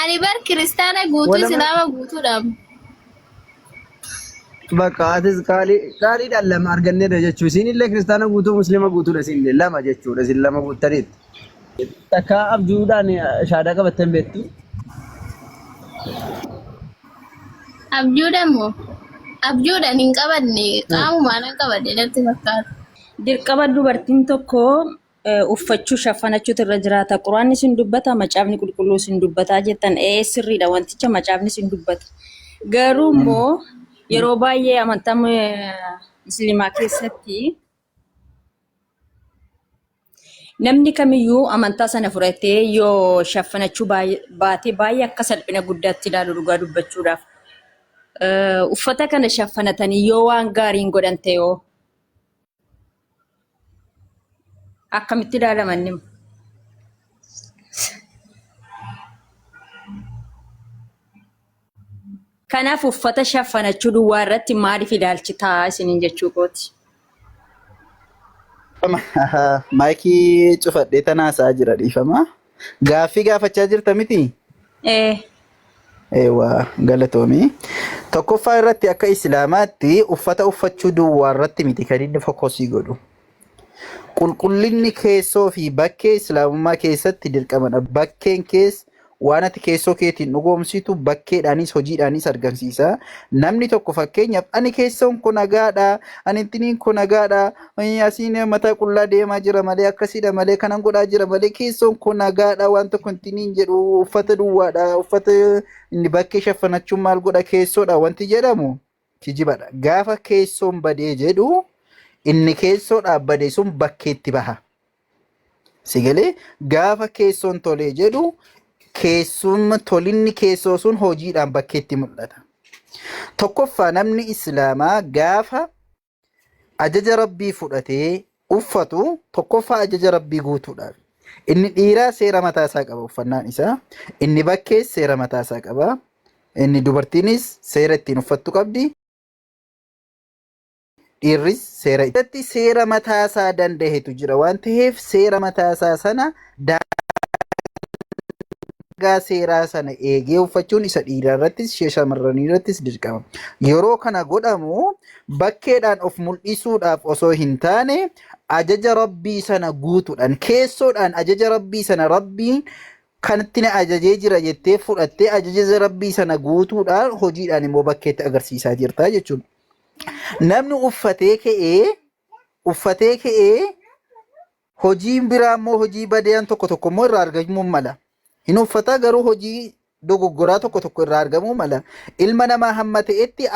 Ani bar kiristaana guutuu Walama islaama guutuudhaaf. bakka atis qaaliidhaan lama arganneerra jechuun isinillee kiristaana guutuu musliima guutuudha isinillee lama jechuudha isin lama guuttaniitti. Takka abjuudhaan shaadaa qabattan beektu. Abjuudha moo? Abjuudhaan hin qabanne qaamumaan hin qabadde natti fakkaata. Dirqama dubartiin tokko uffachuu shaffanachuutu irra jiraata. Quraanni sin dubbata, macaafni qulqulluu sin dubbata jettan sirriidha wanticha macaafni sin dubbata. Garuu immoo yeroo baay'ee amantaa musliimaa keessatti namni kamiyyuu amantaa sana fudhatee yoo shaffanachuu baatee baay'ee akka salphina guddaatti ilaalu dhugaa dubbachuudhaaf. Uffata kana shaffanatanii yoo waan gaariin godhan ta'ee akkamitti ilaalaman nima. Kanaaf uffata shaffanachuu duwwaa irratti maaliif ilaalchitaa isiniin jechuu kooti. Maayikii cufadhee tanaasaa jira dhiifama. Gaaffii gaafachaa jirta miti? Eewwa galatoomii. Tokkoffaa irratti akka islaamaatti uffata uffachuu duwwaa irratti miti kan inni fokkosii godhu. Qulqullinni keessoo fi bakkee islaamummaa keessatti dirqamadha. Bakkeen keessa waan ati keessoo keetiin dhugoomsitu bakkeedhaanis hojiidhaanis argamsiisa. Namni tokko fakkeenyaaf ani keessoon kun nagaadha, ani intiniin kun nagaadha, asiin mataa qullaa deemaa jira malee akkasiidha malee kanan godhaa jira malee keessoon kun nagaadha waan tokko intiniin jedhu uffata duwwaadha. Uffata inni bakkee shaffanachuun maal godha keessoodha wanti jedhamu kijibadha. Gaafa keessoon badee jedhu inni keessoodhaa bade sun bakkeetti baha. Sigalee gaafa keessoon tolee jedhu keessumma tolinni keessoo sun hojiidhaan bakkeetti mul'ata. Tokkoffaa namni islaamaa gaafa ajaja rabbii fudhatee uffatu tokkoffaa ajaja rabbii guutuudhaaf. Inni dhiiraa seera mataa isaa qaba uffannaan isaa. Inni bakkee seera mataa isaa qaba. Inni dubartiinis seera ittiin uffattu qabdi. Dhiirris seera mataa isaa danda'etu jira waan ta'eef seera mataa isaa sana seeraa sana eegee uffachuun isa dhiiraa irrattis shamarranii irrattis dirqama. Yeroo kana godhamu bakkeedhaan of mul'isuudhaaf osoo hin taane ajaja rabbii sana guutuudhaan keessoodhaan ajaja rabbii sana rabbiin kanatti na ajajee jira jettee fudhattee ajaja rabbii sana guutuudhaan hojiidhaan immoo bakkeetti agarsiisaa jirta jechuudha. Namni uffatee ka'ee hojiin biraa immoo hojii badeen tokko immoo irraa argamuu mala. Hin uffata garuu hojii dogoggoraa tokko irraa argamuu mala. Ilma namaa hamma ta'etti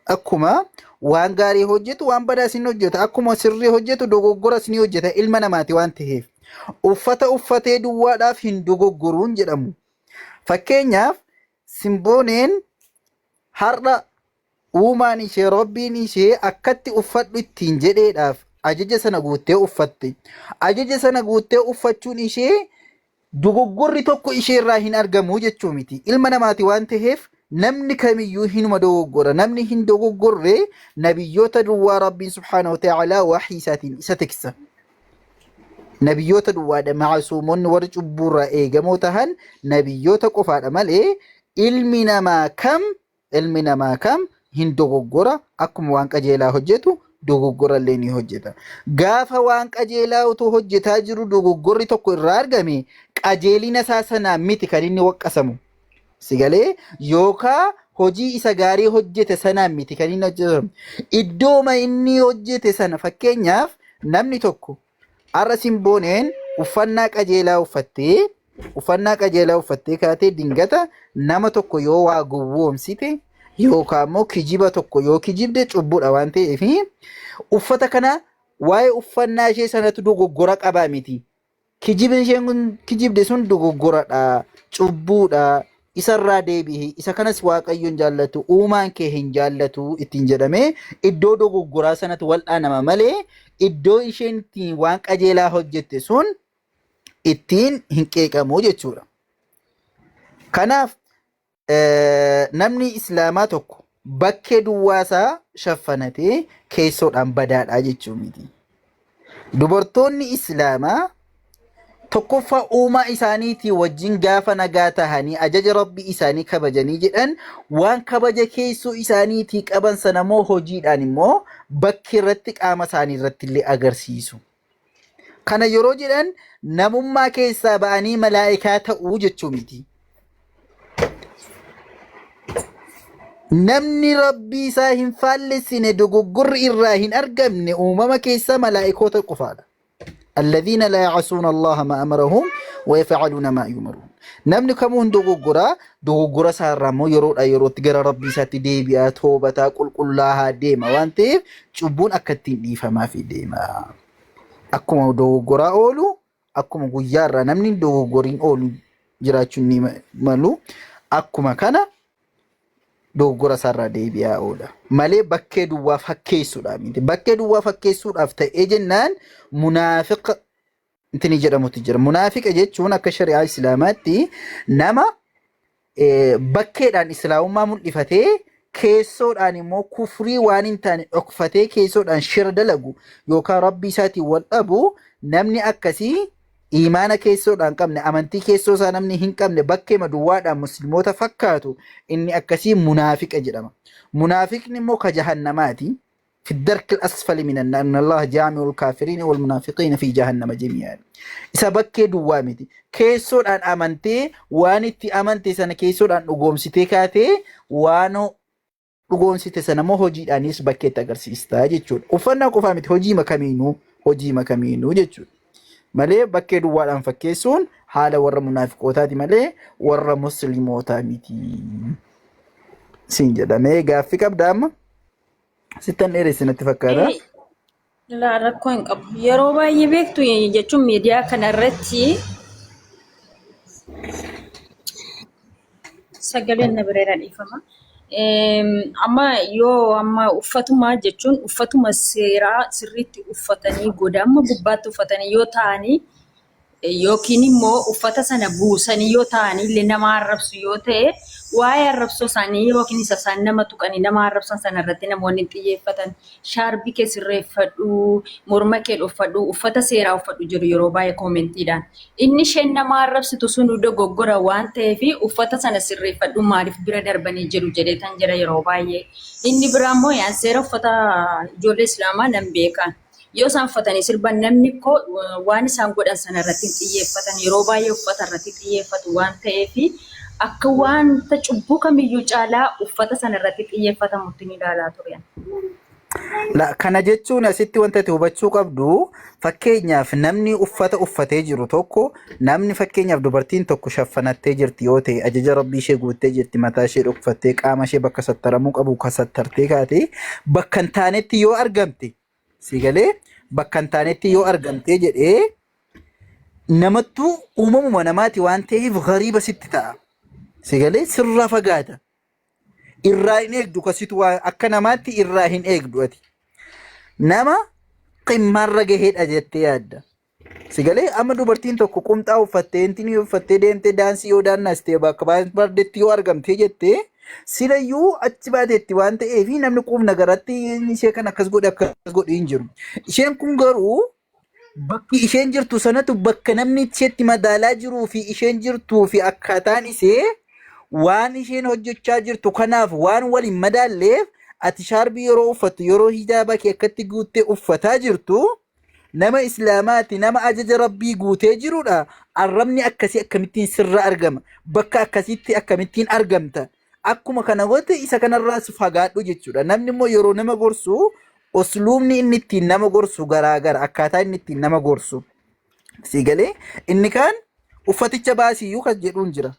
akkuma waan gaarii hojjetu waan badaas ni hojjeta. Akkuma sirrii hojjetu dogoggoras ni hojjeta ilma namaati waan ta'eef. Uffata uffatee duwwaadhaaf hin dogoggoruun jedhamu. Fakkeenyaaf simbooneen har'a uumaan ishee rabbiin ishee akkatti uffadhu ittiin jedheedhaaf ajaja sana guuttee uffatte. Ajaja sana guuttee uffachuun ishee dogoggorri tokko ishee irraa hin argamu jechuu miti. Ilma namaati waan ta'eef namni kamiyyuu hinuma dogoggora. Namni hin dogoggorre nabiyyoota duwwaa rabbiin subhaanahu wa ta'ala wahii isaatiin isa tiksa. Nabiyyoota duwwaadha maasuumonni warri cubbuurraa eegamoo tahan nabiyyoota qofaadha malee ilmi namaa kam hin dogoggora akkuma waan qajeelaa hojjetu dogoggora illee ni hojjeta. Gaafa waan qajeelaa utuu hojjetaa jiru dogoggorri tokko irraa argame qajeelina isaa sanaa miti kan inni waqqasamu. Sigalee yookaan hojii isa gaarii hojjete sanaa miti kan inni hojjetamu. Iddooma inni hojjete sana fakkeenyaaf namni tokko har'a simbooneen uffannaa qajeelaa uffattee kaatee dingata nama tokko yoo waa gowwoomsite yookaan immoo kijiba tokko yoo kijibde cubbuudha waan ta'eef uffata kana waa'ee uffannaa ishee sanatu dogoggora qabaa miti. Kijibni isheen kun kijibde sun dogoggoradha, cubbuudha, isarraa deebi'i, isa kanas waaqayyoon jaallatu, uumaan kee hin jaallatu ittiin jedhamee iddoo dogoggoraa sanatu wal'aanama malee iddoo isheen ittiin waan qajeelaa hojjette sun ittiin hin qeeqamu jechuudha. Kanaaf namni islaamaa tokko bakkee duwwaasaa shaffanatee keessoodhaan badaadhaa jechuu miti. Dubartoonni islaamaa tokkoffaa uumaa isaaniitii wajjin gaafa nagaa tahanii ajaja rabbii isaanii kabajanii jedhan waan kabaja keessoo isaaniitii qaban sanamoo hojiidhaan immoo bakki irratti qaama isaanii irratti illee agarsiisu. Kana yeroo jedhan namummaa keessaa ba'anii malaa'ikaa ta'uu jechuu miti. Namni rabbii isaa hin faallessine dogoggorri irraa hin argamne uumama keessaa malaa'ikoota qofaadha. الذين لا يعصون الله ما أمرهم ويفعلون ما يؤمرون. نمني كمون دوغورا سارمو يرو تجرى ربي ساتي ديبيا توبة قل لها ديما وانتي تشوبون أكتين دي فما في ديما أكما دوغورا أولو أكما غيارا نمني دوغورين أولو جراتشوني مالو أكما كان دوغورا سارا ديبيا أولا مالي بكي دوا فكيسو دامي بكي دوا فكيسو أفتا إجنان منافق انتني جرى متجر منافق أجيتشون أكا شريعة إسلاماتي نما بكي دان إسلام ما ملفتي كيسو دان مو كفري وانين تاني أكفتي كيسو دان شرد لغو يوكا ربي ساتي والأبو نمني أكسي إيمانا كيسو دان قمني أمانتي كيسو سا نمني هن قمني بكي مدواد مسلموتا فكاتو إني أكسي منافق أجرما منافق نمو كجهنماتي في الدرك الأسفل من النار أن الله جامع الكافرين والمنافقين في جهنم جميعا إذا بكي دوامتي كيسو دان أمانتي وانتي أمانتي سنة كيسو دان نقوم ستيكاتي وانو نقوم ستي سنة مو هجي دانيس بكي تغرسيستا جيشون وفنا قفامت هجي مكامينو جيشون مالي بكي دوان فكيسون حالا ورى منافقوتاتي مالي ورى مسلموتا ميتي سنجدا ميغا فيك أبدام ستان إيريس نتفكرها لا ركوين قبل يروبا يبيكتو يجتشم ميديا كان الرتي سجلين نبريرا الإفهام أما أما أفتما جتشون أفتما سريت أفتني قدام ببات أفتني يو تاني yookiin immoo uffata sana buusanii yoo ta'anii illee nama arrabsu yoo ta'e waa'ee arrabsoo isaanii yookiin isa isaan nama tuqanii nama arrabsan sana irratti namoonni xiyyeeffatan shaarbii kee sirreeffadhu morma kee dhoffadhu uffata seeraa uffadhu jedhu yeroo baay'ee koomentiidhaan inni isheen nama arrabsitu sun dogoggora waan ta'eef uffata sana sirreeffadhu maaliif bira darbanii jedhu jedheetan jira yeroo baay'ee inni biraa immoo yaan seera uffata ijoollee islaamaa nan beekan. Yoo isaan uffatanii sirban namni koo waan isaan godhan sana irratti xiyyeeffatan yeroo baay'ee uffata irratti xiyyeeffatu waan ta'eef akka wanta cubbuu kamiyyuu caalaa uffata sana irratti xiyyeeffatamutti ni ilaalaa turan. La kana jechuun asitti wanta ati hubachuu qabdu fakkeenyaaf namni uffata uffatee jiru tokko namni fakkeenyaaf dubartiin tokko shaffanattee jirti yoo ta'e ajaja rabbii ishee guuttee jirti mataa ishee dhokfattee qaama ishee bakka sattaramuu qabu kasattartee kaatee bakka hin taanetti yoo argamte Sigalee bakka hin taanetti yoo argamtee jedhee namattuu uumamuma namaati waan ta'eef gariiba sitti ta'a. Sigalee sirraa fagaata. Irraa hin eegdu kasitu akka namaatti irraa hin eegdu ati. Nama qimmaarra gaheedha jettee yaadda. Sigalee amma dubartiin tokko qumxaa uffattee intinii uffattee deemtee daansii yoo daannastee bakka baardeetti yoo argamtee jettee silayyuu achi baateetti waan ta'eef namni quufna garatti ishee kan akkas godhe hin jiru. Isheen kun garuu bakki isheen jirtu sanatu bakka namni isheetti madaalaa jiruu fi isheen jirtuu fi akkaataan ishee waan isheen hojjechaa jirtu kanaaf waan waliin madaalleef ati shaarbii yeroo uffattu yeroo hijaaba kee akkatti guuttee uffataa jirtu nama islaamaati nama ajaja rabbii guutee jirudha. Arrabni akkasii akkamittiin sirra argama bakka akkasitti akkamittiin argamta. Akkuma kana goote isa kanarraas fagaadhu jechuudha. Namni immoo yeroo nama gorsu usluubni inni ittiin nama gorsu garaagara akkaataa inni ittiin nama gorsu. Sigalee inni kaan uffaticha baasiyyuu kan jedhuun jira.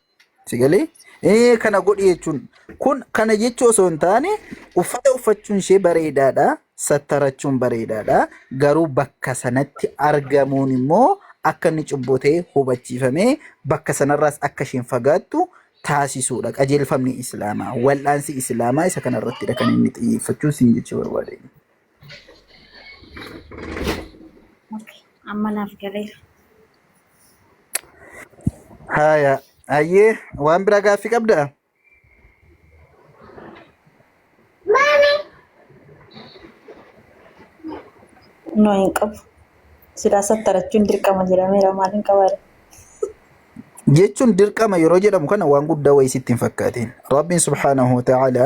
Sigalee kana godhi jechuun kun kana jechuu osoo hin taane uffata uffachuun ishee bareedaadha. Sattarachuun bareedaadha. Garuu bakka sanatti argamuun immoo akka inni cubboo ta'e hubachiifamee bakka sanarraas akka isheen fagaattu taasisuudha. Qajeelfamni islaamaa wal'aansi islaamaa isa kanarrattidha kan inni xiyyeeffachuu siin jechuu barbaade. Amma naaf galeera. Haya ayyee waan biraa gaaffii qabdaa? No hin qabu. Sidaasa tarachuun dirqama jedhameera maaliin qabaare. jechuun dirqama yeroo jedhamu kana waan guddaa wayii sitti hin fakkaatin. Rabbiin subhaanahu wa ta'ala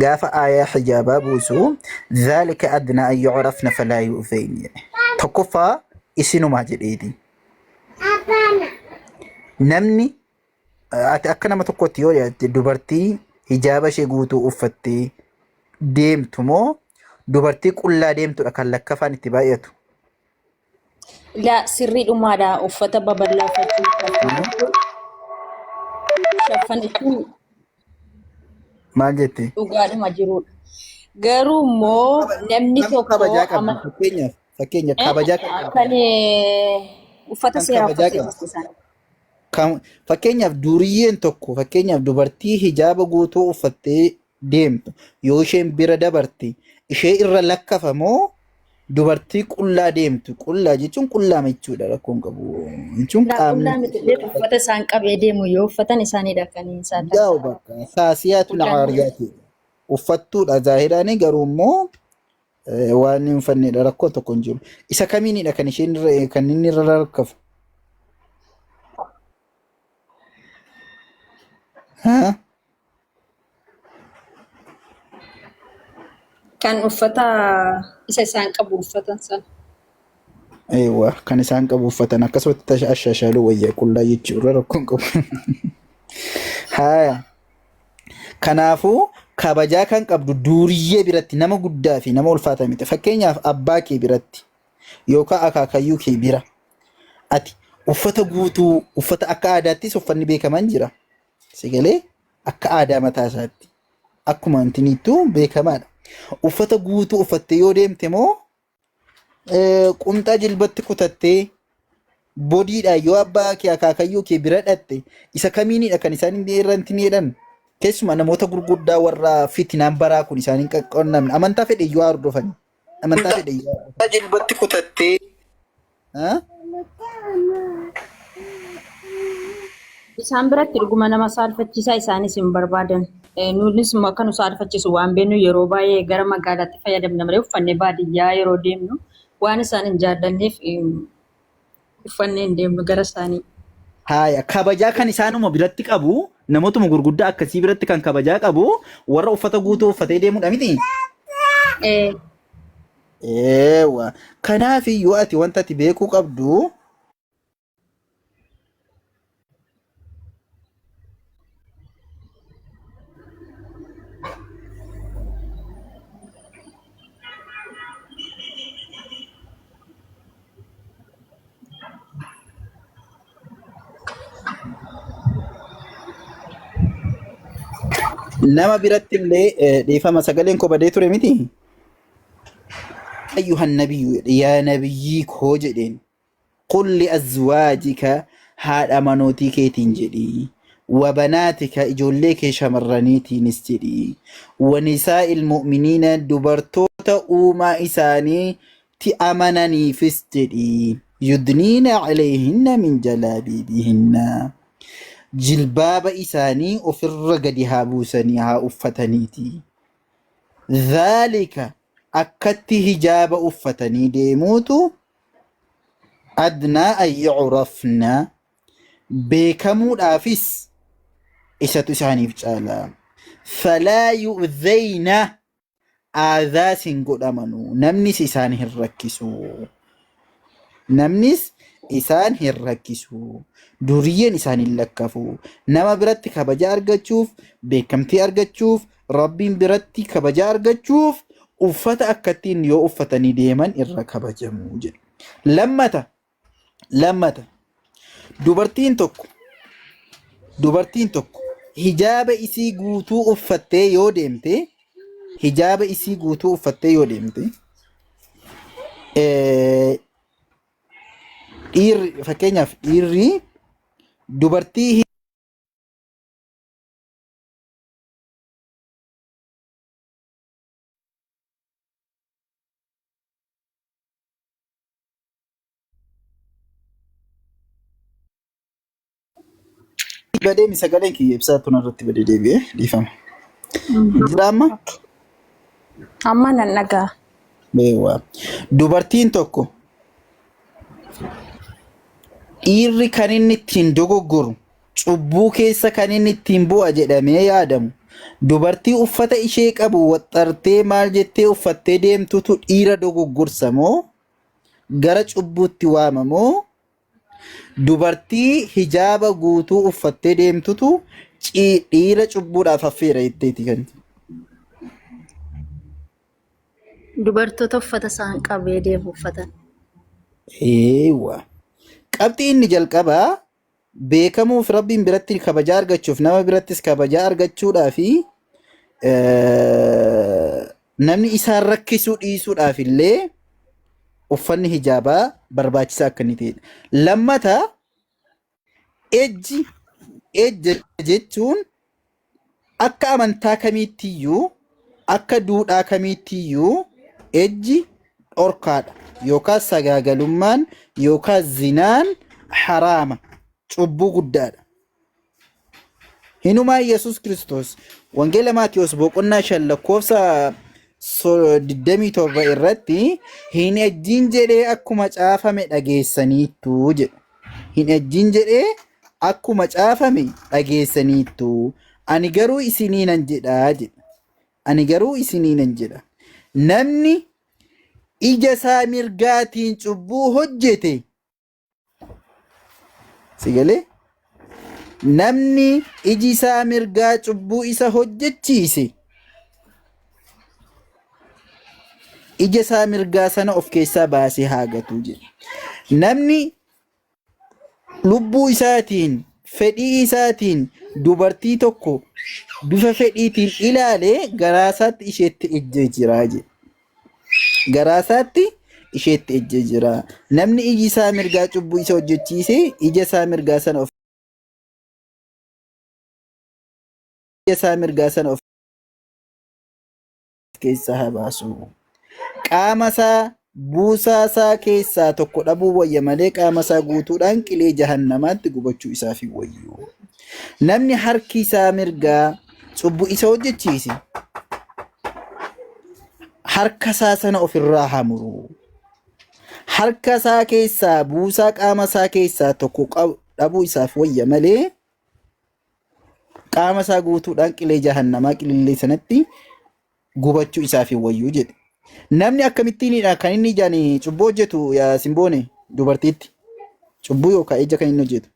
gaafa aayaa hijaabaa buusu dhaalika adnaa an yu'rafna falaa yu'zayn jedhe. Tokkoffaa isinumaa jedheeti. Namni ati akka nama tokkotti yoo dhiyaatte dubartii hijaaba ishee guutuu uffattee deemtu moo dubartii qullaa deemtudha kan lakkafaan itti baay'atu? Gaa sirrii dhumaadha uffata babal'aafachuu shaffanachuun Maal jette? dhugaadhuma jirudha. Garuu immoo namni tokko Kabajaa qabna. Fakkeenyaaf kabajaa qabna. kan uffata Kan seeraa kabajaa uffatee qabna. barsiisan. Fakkeenyaaf duriyyeen tokko fakkeenyaaf dubartii hijaaba guutuu uffattee deemtu yoo isheen bira dabarte ishee irra lakkafamoo dubartii qullaa deemtu qullaa jechuun qullaa jechuudha rakkoon qabu jechuun Qullaa qaamni miti uffata isaan qabee deemu yoo uffatan isaaniidha kan isaan jaa'u bakka saasiyaatu naariyaati uffattuudha zaahiraanii garuu immoo waan hin uffanneedha rakkoon tokko hin jiru isa kamiinidha kan isheen kan inni irra lakkafu haa kan uffata isa isaan qabu uffatan sana. eewwa kan isaan qabu uffatan akkasumatti ashashaaluu wayyaa qullaa jechuudha rakkoon qabu haa kanaafuu kabajaa kan qabdu duuriyyee biratti nama guddaa fi nama ulfaataa miti fakkeenyaaf abbaa kee biratti yookaan akaakayyuu kee bira ati uffata guutuu uffata akka aadaattis uffanni beekaman jira sigalee akka aadaa mataa isaatti akkuma intiniittuu beekamaadha uffata guutuu uffattee yoo deemte moo qumxaa jilbatti kutattee bodiidha yoo abbaa kee akaakayyuu kee bira dhatte isa kamiinidha kan isaan irratti miidhan keessumaa namoota gurguddaa warra fitinaan baraa kun isaaniin qaqqonnamne amantaa fedhe yoo hordofan amantaa fedhe yoo hordofan jilbatti kutattee Isaan biratti dhuguma nama saalfachiisaa isaanis hin barbaadan. Nuunis akka nu saalfachiisu waan beeknu yeroo baay'ee gara magaalaatti fayyadamna malee uffannee baadiyyaa yeroo deemnu waan isaan hin jaallanneef uffannee hin deemnu gara isaanii. Haaya kabajaa kan isaanuma biratti qabu namootuma gurguddaa akkasii biratti kan kabajaa qabu warra uffata guutuu uffatee deemudha miti. Eewa kanaaf yoo ati wanta ati beekuu qabdu nama biratti illee dhiifama sagaleen koo badee ture miti. أيها النبي يا نبي كوجدين قل لأزواجك هذا منوتي كيتين جدي وبناتك إجوليك شمرانيتي نستدي ونساء المؤمنين دبرتوتا أوما إساني تأمنني فستدي يدنين عليهن من جلابيبهن جلباب إساني أفر قدها بوسنيها أفتنيتي ذلك akkatti hijaaba uffatanii deemuutu adnaa an yu'rafna beekamuudhaafis isatu isaaniif caala falaa yu'dhayna aadaas hin godhamanu namnis isaan hin rakkisu namnis isaan hin rakkisu duriyyeen isaan hin lakkafu nama biratti kabaja argachuuf beekamtii argachuuf rabbiin biratti kabaja argachuuf uffata akkattiin yoo uffatanii deeman irra kabajamu jedhu. Lammata dubartiin tokko hijaaba isii guutuu uffattee yoo deemte dhiirri fakkeenyaaf dhiirri dubartii badee misagaleen kiyya ibsaa tun irratti badee deebi'ee dhiifama. Jira amma? Amma nan dhagaa. Beewwa. Dubartiin tokko dhiirri kan inni ittiin dogoggoru cubbuu keessa kan inni ittiin bu'a jedhamee yaadamu dubartii uffata ishee qabu waxxartee maal jettee uffattee deemtutu dhiira dogoggorsa moo gara cubbuutti waama moo dubartii hijaaba guutuu uffattee deemtutu dhiira cubbuudhaaf affeera jetteeti kan. Dubartoota uffata isaan qabee deemu uffatan. Eewwa. Qabxii inni jalqabaa beekamuuf rabbiin biratti kabajaa argachuuf nama birattis kabajaa argachuudhaa fi namni isaan rakkisuu dhiisuudhaaf illee uffanni hijaabaa barbaachisaa akka inni ta'edha. Lammataa ejja jechuun akka amantaa kamiittiyyuu akka duudhaa kamiittiyyuu ejji dhorkaadha yookaan sagaagalummaan yookaan zinaan haraama cubbuu guddaadha. Hinumaa Yesuus Kiristoos wangeela Maatiyos boqonnaa 5 lakkoofsa 27 irratti hin ejjiin jedhee akkuma caafame dhageessaniittu jedha. Hin ejjiin jedhee akkuma caafame dhageessaniittu ani garuu isiniinan jedhaa jedha. Ani garuu isiniinan jedha. Namni ija isaa mirgaatiin cubbuu hojjete sigalee namni iji isaa mirgaa cubbuu isa hojjechiise ija isaa mirgaa sana of keessaa baasee haa gatu jedhe. Namni lubbuu isaatiin fedhii isaatiin dubartii tokko bifa fedhiitiin ilaalee garaasaatti isheetti ejjee jira jedhe. Garaasaatti isheetti ejjee jira. Namni iji isaa mirgaa cubbuu isa hojjechiise ija isaa mirgaa sana of keessaa haa baasu. Qaama isaa buusaa isaa keessaa tokko dhabuu wayya malee qaama isaa guutuudhaan qilee jahannamaatti gubachuu isaaf hin wayyu. Namni harki isaa mirgaa cubbuu isa hojjechiise harka isaa sana ofirraa haa muru. Harka isaa keessaa buusaa qaama isaa keessaa tokko dhabuu isaaf wayya malee qaama isaa guutuudhaan qilee jahannamaa qilillee sanatti gubachuu isaaf hin wayyu jedhe. Namni akkamittiinidha kan inni ijaan cubbuu hojjetu yaa simboone dubartiitti cubbuu yookaan ija kan inni hojjetu.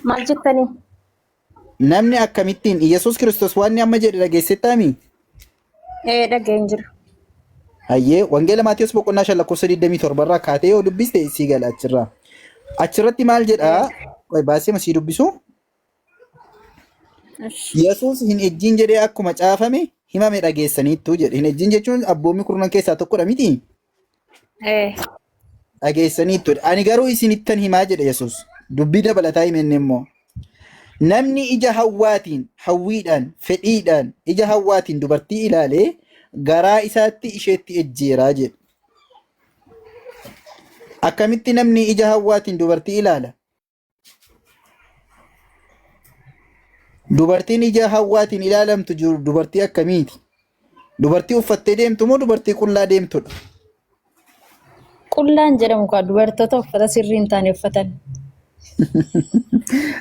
Maal jettanii? Namni akkamittiin Yesuus Kiristoos waan inni amma jedhe dhageessettaami? Dhageen jira. Hayyee wangeela Maatiyos boqonnaa 5 lakkoofsa 27 irraa kaatee yoo dubbiste sii gala achirraa. Achirratti maal jedhaa? Baasee masii dubbisu. Yesuus hin ejjiin jedhee akkuma caafame himame dhageessaniittu jedhe. Hin ejjiin jechuun abboommii kurnan keessaa tokkodha miti? Dhageessaniittu. Ani garuu isinittan himaa jedhe Yesuus. Dubbii dabalataa himenne immoo. Namni ija hawwaatiin, hawwiidhaan, fedhiidhaan, ija hawwaatiin dubartii ilaalee garaa isaatti isheetti ejjeeraa jedhe. Akkamitti namni ija hawwaatiin dubartii ilaala? Dubartiin ija hawwaatiin ilaalamtu jiru dubartii akkamiiti? Dubartii uffattee deemtu moo dubartii qullaa deemtudha? Qullaan jedhamu kaa dubartoota uffata sirrii hin taane uffatan.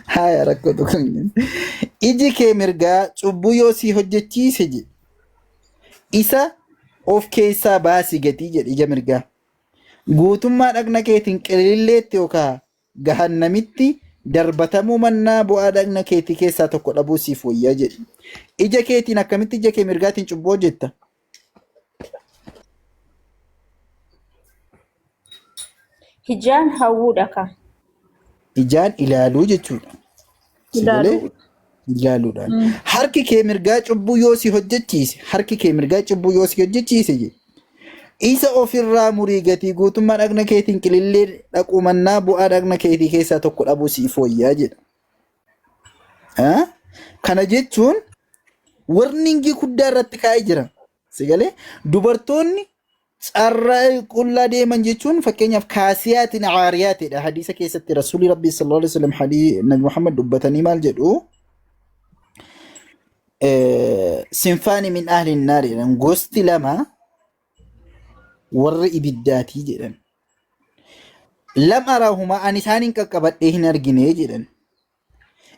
Haya rakkootu kan iji kee mirgaa cubbuu yoo si hojjechiise jedhe isa of keessaa baasi gatii jedhe ija mirgaa. Guutummaa dhagna keetiin qililleetti yookaan gahannamitti darbatamuu mannaa bu'aa dhagna keetii keessaa tokko dhabuu siif wayyaa jedhe. Ija keetiin akkamitti ija kee mirgaatiin cubbuu hojjetta? Ijaan hawwuudha kaa. Ijaan ilaaluu jechuudha. Ilaaluudhaan. Harki kee mirgaa cubbuu yoo si hojjechiise, harki kee mirgaa cubbuu yoo si hojjechiise jedhe. Isa ofirraa murii gatii guutummaa dhagna keetiin qilillee dhaquu mannaa bu'aa dhagna keetii keessaa tokko dhabuu siif wayyaa jedha. Kana jechuun warningii guddaa irratti kaa'ee jira. Sigalee dubartoonni carraa qullaa deeman jechuun fakkeenyaaf kaasiyaatiin caariyaatidha. Hadiisa keessatti rasuulli rabbii sallallahu alaihi wasallam hadii nabi Muhammad dubbatanii maal jedhu? sinfaani min ahli naari jedhan gosti lama warra ibiddaatii jedhan. Lam araahuma ani isaanin qaqqabadhee hin argine jedhan.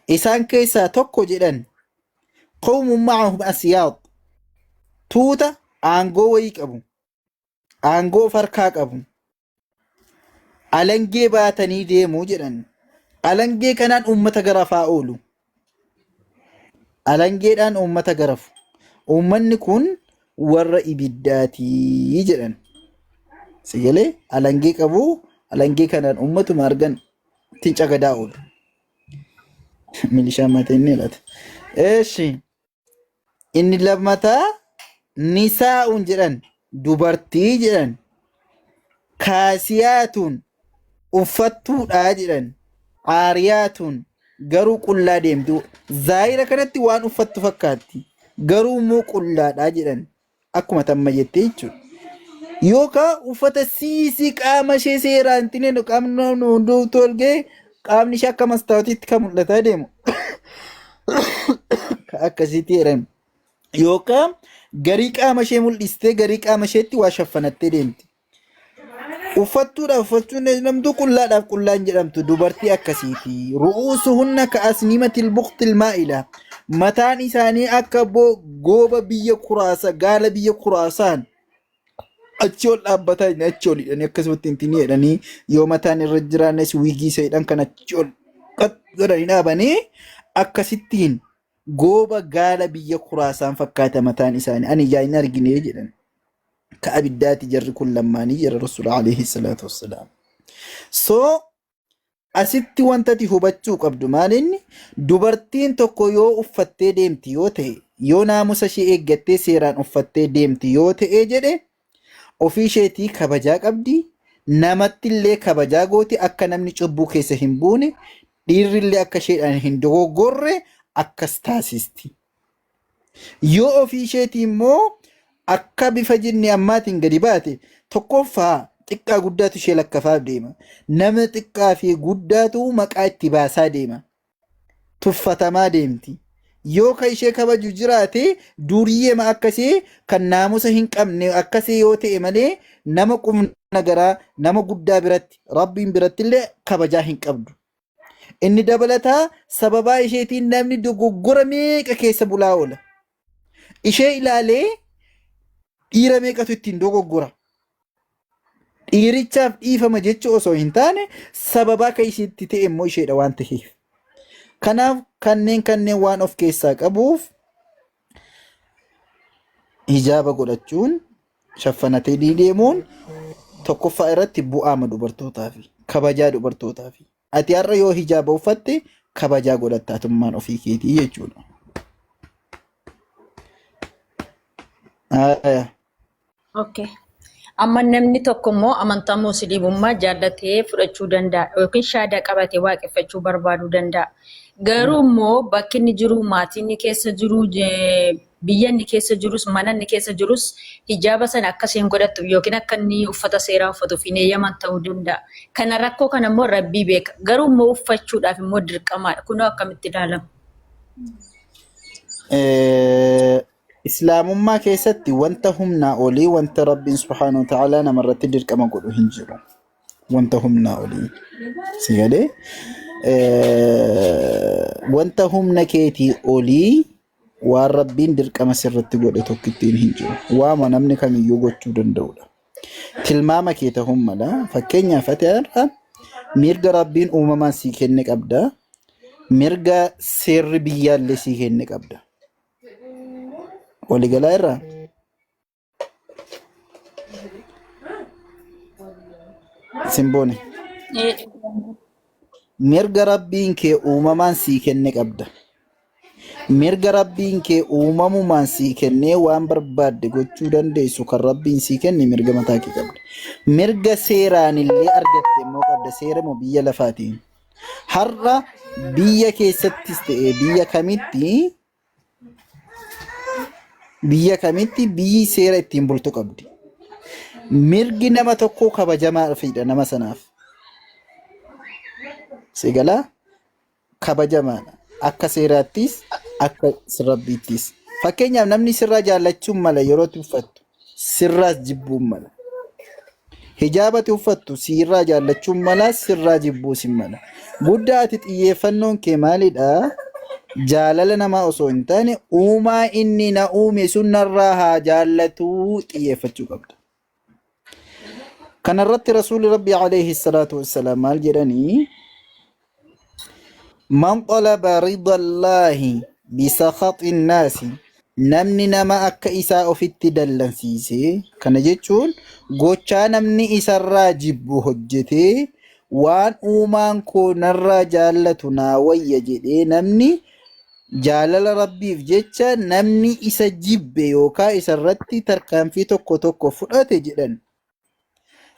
Isaan keessaa tokko jedhan qawmun macahum asyaad tuuta aangoo wayii qabu aangoo of harkaa qabu alangee baatanii deemuu jedhan. Alangee kanaan ummata garafaa oolu. Alangeedhaan ummata garafu. Ummanni kun warra ibiddaatii jedhan. Sigalee alangee qabu alangee kanaan ummatuma argan tinca gadaa oolu. Milishaa mataa inni laata. Eeshi inni lammataa nisaa'uun jedhan dubartii jedhan kaasiyaatuun uffattuudhaa jedhan aariyaatuun garuu qullaa deemtu. Zaahira kanatti waan uffattu fakkaatti garuu immoo qullaadhaa jedhan akkuma tamma jettee jechuudha. Yookaan uffata siisii qaama ishee seeraan tinee qaamni hunduu tolgee qaamni ishee akka mastaawotiitti kan mul'ataa deemu akkasitti jedhan. Yookaan garii qaama ishee mul'istee garii qaama isheetti waa shaffanattee deemti. Uffattuudhaaf uffachuun namtuu qullaadhaaf qullaan jedhamtu dubartii akkasiiti. Ru'uusuhunna ka'asniimatil buqtil maa'ila. Mataan isaanii akka gooba biyya kuraasa gaala biyya kuraasaan achi ol dhaabbataa achi ol hidhanii akkasumatti hin jedhanii yoo mataan irra jiraanes wiigii isa hidhan kan achi ol godhanii dhaabanii akkasittiin gooba gaala biyya kuraasaan fakkaata mataan isaanii. Ani ijaan hin argine jedhan. Ka'abiddaati jarri kun lamaanii jara Rasuula alayhi salaatu wassalaam. So asitti wantati hubachuu qabdu maalinni dubartiin tokko yoo uffattee deemti yoo ta'e yoo naamusa ishee eeggattee seeraan uffattee deemti yoo ta'e jedhe ofii isheetii kabajaa qabdi. Namatti illee kabajaa gooti akka namni cubbuu keessa hin buune dhiirri illee akka isheedhaan hin dogoggorre akkas taasisti. Yoo ofii isheetii immoo akka bifa jinni ammaatiin gadi baate tokkoffaa xiqqaa guddaatu ishee lakkafaaf deema. Nama xiqqaa fi guddaatu maqaa itti baasaa deema. Tuffatamaa deemti. Yoo ka ishee kabaju jiraate duriyyeema akkasii kan naamusa hin qabne akkasii yoo ta'e malee nama qubna garaa nama guddaa biratti rabbiin biratti illee kabajaa hin qabdu. Inni dabalataa sababaa isheetiin namni dogoggora meeqa keessa bulaa oola. Ishee ilaalee dhiira meeqatu ittiin dogoggora. Dhiirichaaf dhiifama jechuu osoo hin taane sababaa ka isheetti ta'e immoo isheedha waan ta'eef. Kanaaf kanneen waan of keessaa qabuuf hijaaba godhachuun shaffanatee deemuun tokkoffaa irratti bu'aama dubartootaafi kabajaa dubartootaafi. Ati har'a yoo hijaaba uffatte kabajaa godhattaatummaan ofii keetii jechuudha. Okay. Amma namni tokko immoo amantaa musliimummaa jaallatee fudhachuu danda'a yookiin shaadaa qabatee waaqeffachuu barbaaduu danda'a. Garuu immoo bakki inni jiru maatii inni keessa jiru biyya inni keessa jirus mana inni keessa jirus hijaaba sana akkasiin godhatu yookiin akka inni uffata seeraa uffatuuf hin eeyyaman ta'uu danda'a. Kana rakkoo kana immoo rabbii beeka. Garuu immoo uffachuudhaaf immoo dirqamaadha. Kunoo akkamitti ilaalama? Islaamummaa keessatti wanta humnaa olii wanta rabbiin subhaanahu wa ta'aalaa namarratti dirqama godhu hin jiru. Wanta humnaa olii. Si galee wanta humna keetii olii waan rabbiin dirqama sirratti godhe tokkittiin hin jiru. Waama namni kamiyyuu gochuu danda'udha. Tilmaama kee ta'uu mala. Fakkeenyaaf ati har'a mirga rabbiin uumamaan sii kenne qabda. Mirga seerri biyyaallee sii kenne qabda. Waliigalaa irraa simboone mirga rabbiin kee uumamaan sii kenne qabda. Mirga rabbiin kee uumamumaan sii kennee waan barbaadde gochuu dandeessu kan rabbiin sii kenne mirga mataa kee qabda. Mirga seeraan illee argatte immoo qabda. Seera moo biyya lafaatiin. Har'a biyya keessattis ta'e biyya kamitti biyyi seera ittiin bultu qabdi. Mirgi nama tokko kabajamaadha nama sanaaf. Sigalaa kabajamaadha. akka seeraattis akka rabbiittis. Fakkeenyaaf namni sirraa jaallachuun mala yeroo uffattu sirraas jibbuun mala. Hijaabati uffattu sirraa jaallachuun mala sirraa jibbuus hin mala. Guddaa ati xiyyeeffannoon kee maalidha? Jaalala namaa osoo hin taane uumaa inni na uume sunnarraa haa jaallatu xiyyeeffachuu qabda. Kanarratti rasuulli rabbii alayhi salaatu wassalaam maal jedhanii? Man talaba ridallaahi bisakhati nnaasi, namni nama akka isaa ofitti dallansiise, kana jechuun gochaa namni isarraa jibbu hojjetee waan uumaan koo narraa jaallatu naa wayya jedhee namni jaalala rabbiif jecha namni isa jibbe yookaan isarratti tarkaanfii tokko tokko fudhate jedhan.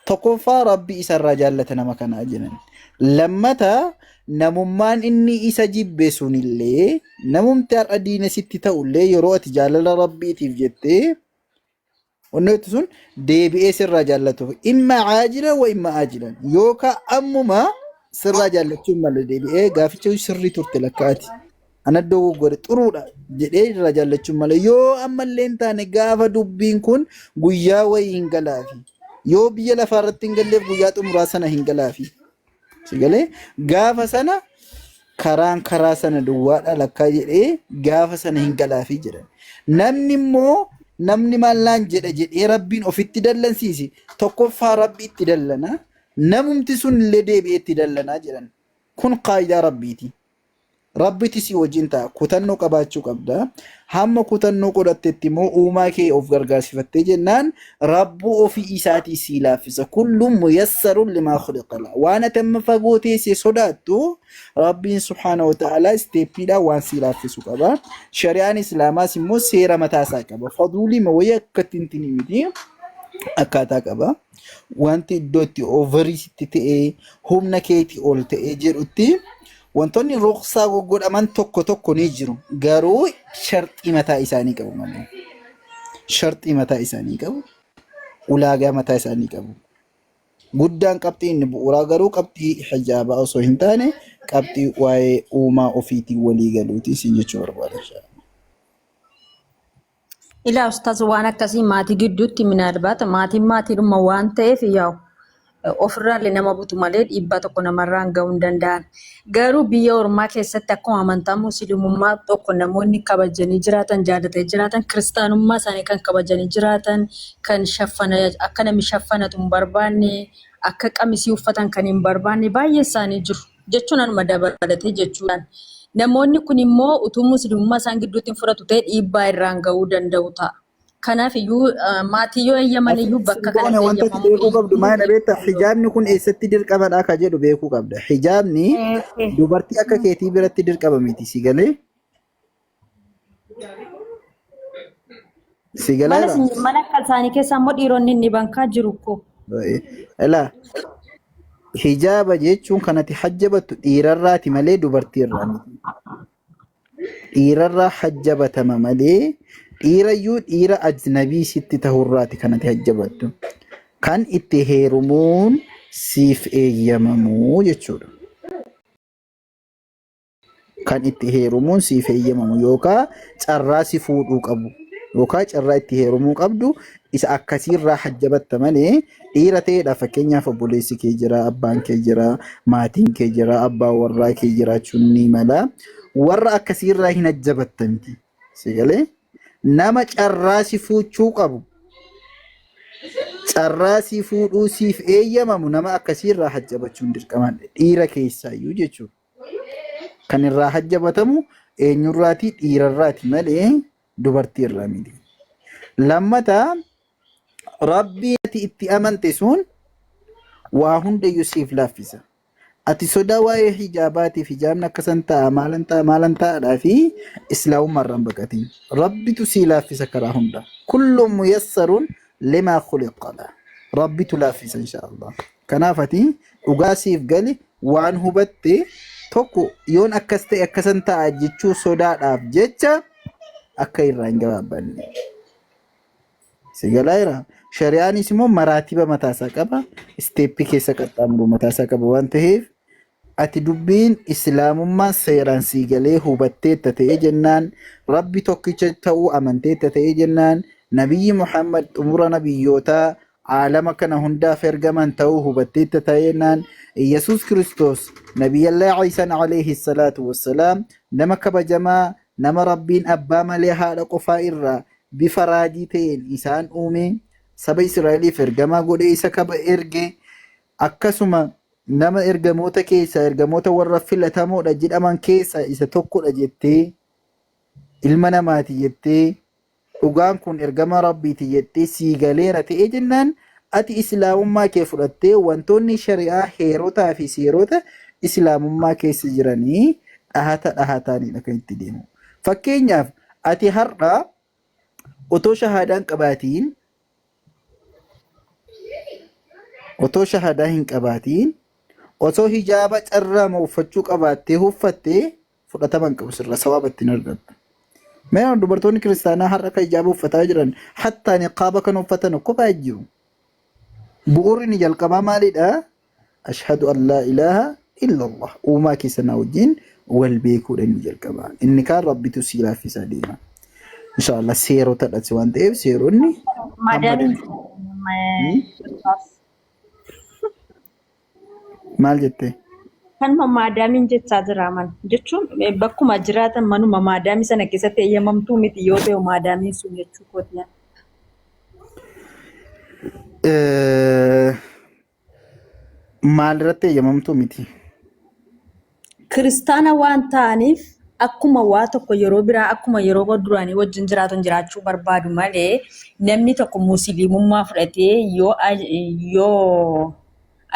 Tokkoffaa rabbi isarraa jaallata nama kanaa jedhan. Lammata namummaan inni isa jibbe sunillee namumti har'a diina sitti ta'ullee yeroo ati jaalala rabbiitiif jettee onnootti sun deebi'ee sirraa jaallatuuf imma caajilan wa imma aajilan yookaan ammuma sirraa jaallachuun mala deebi'ee gaaficha sirrii turte lakkaati. Anaddoo goggore xuruudha jedhee irraa jaallachuun mala yoo ammallee hin taane gaafa dubbiin kun guyyaa wayii hin galaafi. Yoo biyya lafaarratti hin galleef guyyaa xumuraa sana hin galaafi. Sigalee gaafa sana karaa sana duwwaadha lakkaa jedhee gaafa sana hin galaafi jedhan. Namni immoo namni maallaan jedhee rabbiin ofitti dallansiisi tokkoffaa rabbi itti dallana namumti sun illee deebi'ee itti dallanaa jedhan. Kun qaayidaa rabbiiti. Rabbitti si wajjin ta'a kutannoo qabaachuu qabda. Hamma kutannoo godhattetti immoo uumaa kee of gargaarsifattee jennaan rabbuu ofii isaatii si laaffisa. Kulluun muyassarun limaa khuliqa lahu. Waan ati amma fagoo teessee sodaattu rabbiin subhaanahu wa ta'aalaa isteeppiidhaan waan si laaffisu qaba. Shari'aan islaamaas immoo seera mataasaa qaba. Faduulii wayii akka ittiin miti akkaataa qaba. Wanti iddoo itti ooveriisitti ta'ee humna keetii ol ta'ee jedhutti wantoonni ruqsaa goggodhaman tokko tokko ni jiru. Garuu sharxii mataa isaanii qabu malee. Sharxii mataa isaanii qabu. Ulaagaa mataa isaanii qabu. Guddaan qabxii inni bu'uuraa garuu qabxii hijaabaa osoo hin taane qabxii waa'ee uumaa ofiitii walii galuuti isin jechuu barbaada. Ilaa ustaas waan akkasii maatii gidduutti minaadbaata maatiidhuma waan ta'eef yaa'u. Ofirraallee nama butu malee dhiibbaa tokko namarraan gahuu hin danda'an. Garuu biyya ormaa keessatti akkuma amantaa musliimummaa tokko namoonni kabajanii jiraatan, jaalatanii jiraatan, kiristaanummaa isaanii kan kabajanii jiraatan, kan akka namni shaffanatu hin barbaanne, akka qamisii uffatan kan hin barbaanne baay'ee isaanii jiru jechuun anuma dabalatee jechuudhaan. Namoonni kun immoo utuu musliimummaa isaan gidduutti fudhatu ta'e dhiibbaa irraan gahuu danda'u ta'a. Kanaaf iyyuu maatii yoo eeyyaman iyyuu bakka kanatti wanta beekuu qabdu maal beektaa hijaabni kun eessatti dirqamadha akka jedhu beekuu qabda. Hijaabni dubartii akka keetii biratti dirqama miti si galee. Si galee. Mana akka isaanii keessa immoo dhiironni inni bankaa jiru ko. Ilaa hijaaba jechuun kanatti hajjabattu dhiirarraati malee dubartiirraa miti. Dhiirarraa hajjabatama malee. Dhiirayyuu dhiira ajnabii sitti tahurraati kanatti hajjabattu. Kan itti heerumuun siif eeyyamamu jechuudha. Kan itti heerumuun siif eeyyamamu yookaan carraa si fuudhuu qabu yookaan carraa itti heerumuu qabdu isa akkasiirraa hajjabatta malee dhiira ta'eedha. Fakkeenyaaf obboleessi kee jira, abbaan kee jira, maatiin kee jira, abbaan warraa kee jiraachuun ni mala. Warra akkasiirraa hin hajjabattamti. Si galee? Nama carraa si fuudhuu qabu. Carraa si fuudhuu siif eeyyamamu nama akkasiirraa hajjabachuun dirqama dhiira keessaayyuu jechuudha. Kan irraa hajjabatamu eenyurraati dhiirarraati malee dubartiirraa miti. Lammataa rabbii ati itti amante sun waa hundayyuu siif laaffisa. Ati sodaa waa'ee hijaabaatiif hijaabni akkasan ta'a maalan ta'adhaa fi islaamummaarraan baqatiin. Rabbitu sii laaffisa karaa hunda. Kulluun muyassarun limaa khuliqa lahu. Rabbitu laaffisa inshaallah. Kanaaf ati dhugaa siif gali waan hubatte tokko yoon akkas ta'e akkasan ta'a jechuu sodaadhaaf jecha akka irraa hin gabaabbanne. Si galaayira. Shari'aanis immoo maraatiba mataasaa qaba. Isteeppii keessa qaxxaamuru mataasaa qaba waan ta'eef ati dubbiin islaamummaa seeraan sii galee hubatteetta ta'ee jennaan, rabbi tokkicha ta'uu amanteetta ta'ee jennaan, nabiyyi Muhammad xumura nabiyyootaa عالم كان هندا فرجمان تو هبتيت تاينان يسوع كريستوس نبي الله عيسى عليه الصلاة والسلام نما كبجما نما ربين أبا مليها لقفائر بفراجتين إنسان أومي سبا إسرائيلي فرجما قول إيسا كبا إرجي أكسما نما إرجموتا كيسا إرجموتا ورفلة تامو رجل أمان كيسا إسا توكو رجتي المناماتي جتي dhugaan kun ergama rabbiiti jettee sii galeera ta'ee jennaan ati islaamummaa kee fudhattee wantoonni shari'aa heerotaa fi seerota islaamummaa keessa jiranii dhahataanidha kan itti deemu. Fakkeenyaaf ati har'a otoo shahaadaan qabaatiin otoo shahaadaa hin qabaatiin otoo hijaaba carraama uffachuu qabaattee uffattee fudhataman qabu sirra sawaabatti hin argattu. ما عنده برتوني كريستانا حركة إجابة فتاجرا حتى نقابة كانوا فتنوا كفاجوا بقولني جل كما مالدا أشهد أن لا إله إلا الله وما كيسنا وجين والبيكو لنجل كما إن كان ربي تسيلا في سدينا إن شاء الله سيرو تلاتسوان تيب سيروني مال جتة kan mamaadaamiin jechaa jira man jechuun bakkuma jiraatan manuma maadaamii sana keessatti eeyyamamtuu miti yoo ta'u maadaamiin sun jechuu kootiyaan. Maal irratti eeyyamamtuu miti? Kiristaana waan ta'aniif akkuma waa tokko yeroo biraa akkuma yeroo duraanii wajjin jiraatan jiraachuu barbaadu malee namni tokko musliimummaa fudhatee yoo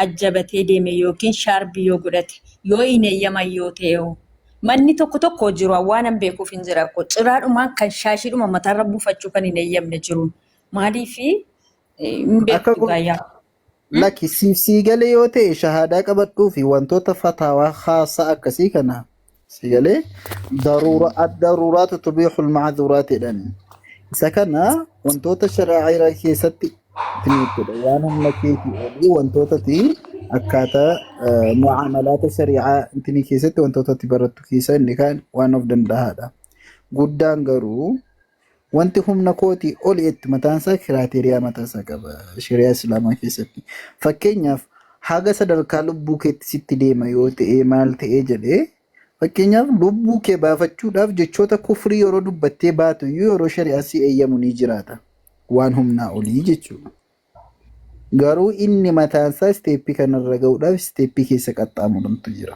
ajjabatee deeme yookiin shaarbii yoo godhate yoo hin eeyyaman yoo ta'e manni tokko jiru waan an beekuuf hin jira ko ciraadhumaan kan shaashiidhuma mataarra buufachuu kan hin eeyyamne jiru maaliif hin beeku gaayyaa. Laki sii galee yoo ta'e shahaadaa qabadhuu fi wantoota fataawaa khaasaa akkasii kana sii galee daruuraatu tubiixul macduuraat jedhan isa kana wantoota shari'aa keessatti waan humna keetii olii wantootatti akkaataa mucaamalaata shari'aa intini keessatti wantootatti barattu keessa inni kaan waan of danda'aadha. Guddaan garuu wanti humna kootii olii itti mataansaa kiraateriyaa mataasaa qaba shari'aa islaamaa keessatti. Fakkeenyaaf haga sadarkaa lubbuu keetti sitti deema yoo ta'e maal ta'ee jedhee fakkeenyaaf lubbuu kee baafachuudhaaf jechoota kufrii yeroo dubbattee baatu yeroo shari'aa si eeyyamu ni jiraata. Waan humnaa olii jechuudha. Garuu inni mataansaa isteeppii kanarra ga'uudhaaf isteeppii keessa qaxxaamurantu jira.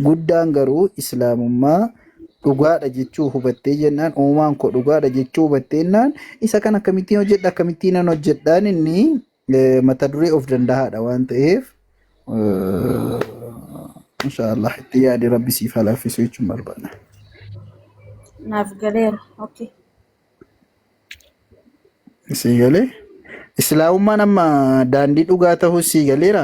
Guddaan garuu islaamummaa dhugaadha jechuu hubattee jennaan uumaan koo dhugaadha jechuu hubattee jennaan isa kan akkamittiin hojjedha akkamittiin an hojjedhaan inni mata duree of danda'aadha waan ta'eef inshaallah itti yaade rabbi siif haa laaffisu jechuun barbaada. Naaf galeera. Okay. Sii galee islaamummaan amma daandii dhugaa ta'uu sii galeera.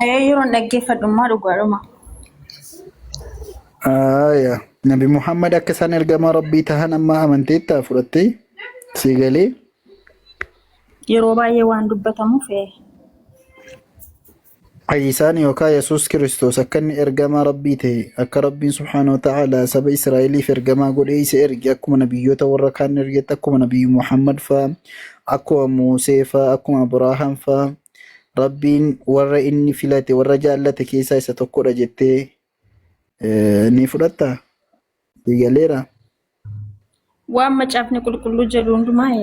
Yeroon dhaggeeffadhummaa dhugaadhuma. Nabi Muhammad akka isaan ergamaa rabbii tahan amma amanteetta fudhattee sii galee. Yeroo baay'ee waan dubbatamuuf Ayyisaan yookaan Yesuus Kiristoos akka inni ergamaa rabbii ta'e akka rabbiin subhaanahu wa ta'ala saba Israa'eliif ergamaa godhee isa erge akkuma nabiyyoota warra kaan ergetti akkuma nabiyyu Muhammad fa'a akkuma Musee fa'a akkuma Abrahaam fa'a rabbiin warra inni filate warra jaallate keessaa isa tokkodha jettee ni fudhatta galeera. waan macaafni qulqulluu jedhu hundumaa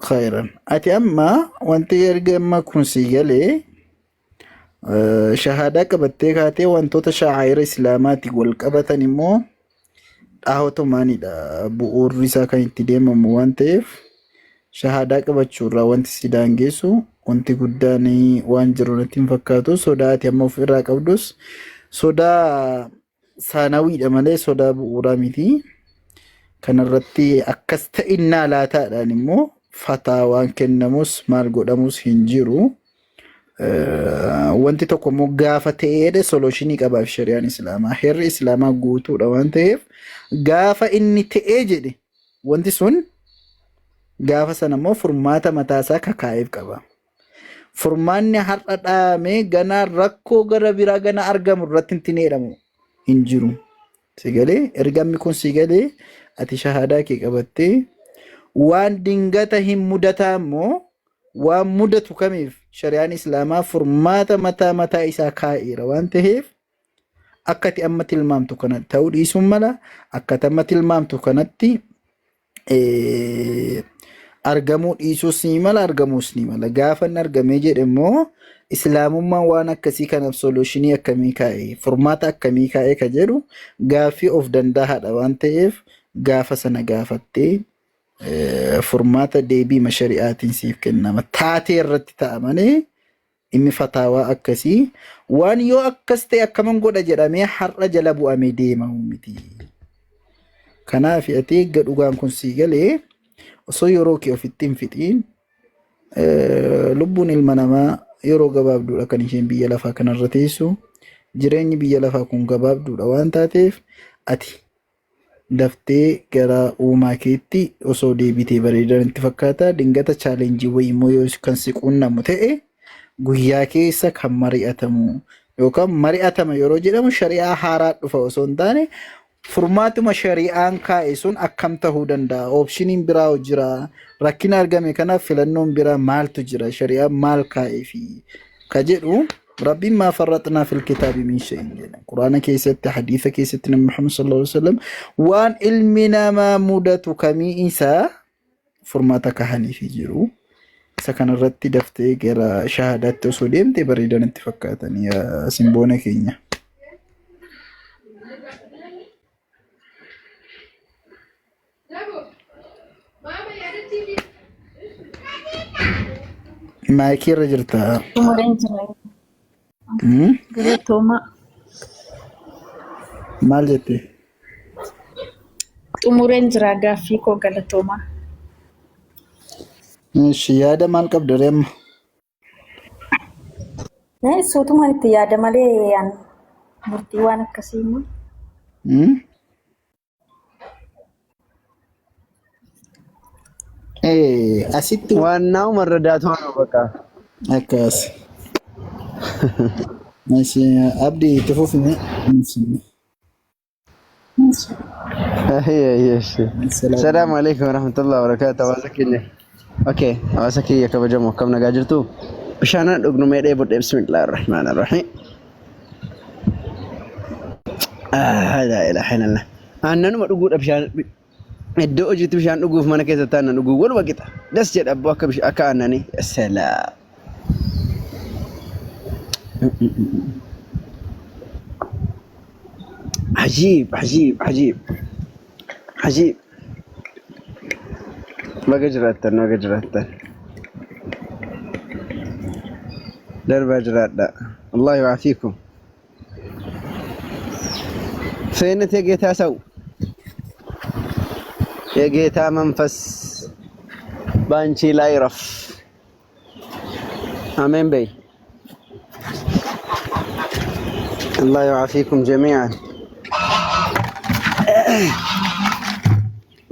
خيرا أتي أما وانت يرجع ما كون سيجالي شهادة كبتة كاتي وانتو تشاعر إسلامات يقول كبتني مو أهو ماني دا بؤور رسا كان تديم موانتف شهادة كبتشورا وانت سيدانجيسو وانت قداني وانجرونتين فكاتو سودا أتي أما فراك أودوس سودا ثانوي دمالي سودا بؤورا ميتي كان الرتي أكست إنا لا تأداني مو fataawaan kennamus maal godhamus hin jiru wanti tokko immoo gaafa ta'ee solutionii qabaaf shari'aan islaamaa heerri islaamaa guutuudha waan ta'eef gaafa inni ta'ee jedhe wanti sun gaafa sana immoo furmaata mataasaa kakaa'eef qaba. Furmaanni har'a dhaamee ganaa rakkoo gara biraa gana argamu irratti hin tineedhamu hin jiru. Sigalee ergamni kun sigalee ati shahaadaa kee qabattee waan dingata hin mudataa immoo waan mudatu kamiif shari'aan islaamaa furmaata mataa isaa kaa'eera waan ta'eef akkati amma tilmaamtu kanatti ta'uu dhiisuun mala akkati amma tilmaamtu kanatti argamuu dhiisuus ni mala argamuus ni mala gaafa inni argamee jedhe immoo islaamummaan waan akkasii kanaaf solutionii akkamii kaa'e furmaata akkamii kaa'e ka jedhu gaaffii of danda'aadha waan ta'eef gaafa sana gaafattee furmaata deebii mashari'aatiin siif kennama taatee irratti ta'a malee inni fataawaa akkasii waan yoo akkas ta'e akkaman godha jedhamee har'a jala bu'amee deemamu miti. Kanaaf ati eegga dhugaan kun sii galee osoo yeroo kee ofitti hin fixiin lubbuun ilma namaa yeroo gabaabduudha kan isheen biyya lafaa kanarra teessu jireenyi biyya lafaa kun gabaabduudha waan taateef ati daftee gara uumaa keetti osoo deebitee bareedan itti fakkaata dingata chaalenjii wayii immoo yoo kan si quunnamu ta'e guyyaa keessa kan mari'atamu yookaan mari'atama yeroo jedhamu shari'aa haaraa dhufa osoo hin taane furmaatuma shari'aan kaa'e sun akkam ta'uu danda'a oopshiniin biraa jira rakkina argame kanaaf filannoon biraa maaltu jira shari'aan maal kaa'ee fi ka jedhu rabbiin maa farraxnaa fil kitaabi min shay'in jedha quraana keessatti hadiisa keessatti nabi Muhammad sallallahu alaihi wasallam waan ilmi namaa mudatu kamii isaa furmaata kahaniif jiru isa kanarratti daftee gara shahaadaatti osoo deemte bareedan itti fakkaatan yaa simboona keenya. Maayikii irra jirta. Galatooma. Maal jette? Xumureen jira gaaffii koo galatooma. Ishi yaada maal qabda reemma? Suutumaan itti yaada malee murtii waan akkasii immoo. Asitti ዋናው መረዳቷ ነው በቃ akkas. Ishi abdi itti fufne. السلام عليكم ورحمة الله وبركاته واسكيني اوكي واسكي يا كبجمو كم نغا جرتو بشانا دغنو ميدي بود بسم الله الرحمن الرحيم لا اله الا الله انن ما دغو بشان ادو اجت بشان دغوف من كيستا نن دغو ول وقتا دس جد ابو كبش اكانني السلام عجيب عجيب عجيب عجيب ما قجرتن درب جرات لا الله يعافيكم فين تيجيتا سو يجيتا منفس بانشي لا يرف امين بي الله يعافيكم جميعا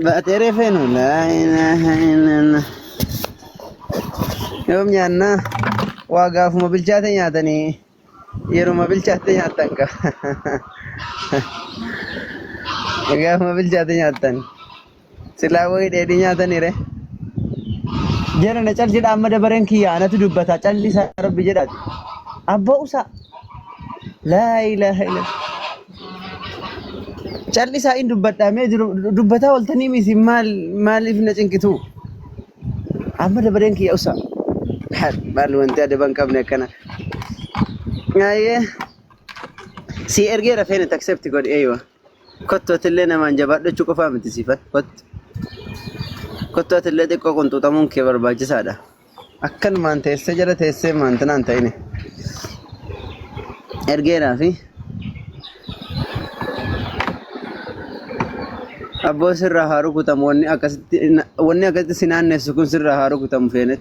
بعترفين لا إله إلا الله يوم جانا واقف ما بالجاتين ياتني يرو ما بالجاتين ياتنك واقف ما بالجاتين ياتن سلاوي ديدي ياتني ره جرا نچل جدا أمد برين كيا أنا تدوبتا چل لي سارب بجدات أبا أوسا لا إله إلا الله Charli saa in dubbataa waltanii miti maaliif na cinqitu amma dabareen kiyya usa maal wanti adaban qabne akkana si ergeera feene accept godhi eeywa kottootillee namaan jabaadhachuu qofaa miti siifan kottootillee xiqqoo qunxuutamuun kee barbaachisaadha akkanumaan teessee jala teessee maantinaan ta'ine ergeeraa fi Abbo sirra haru kutamu wanni akkasitti sinaanneessu kun sirra haru kutamu feenet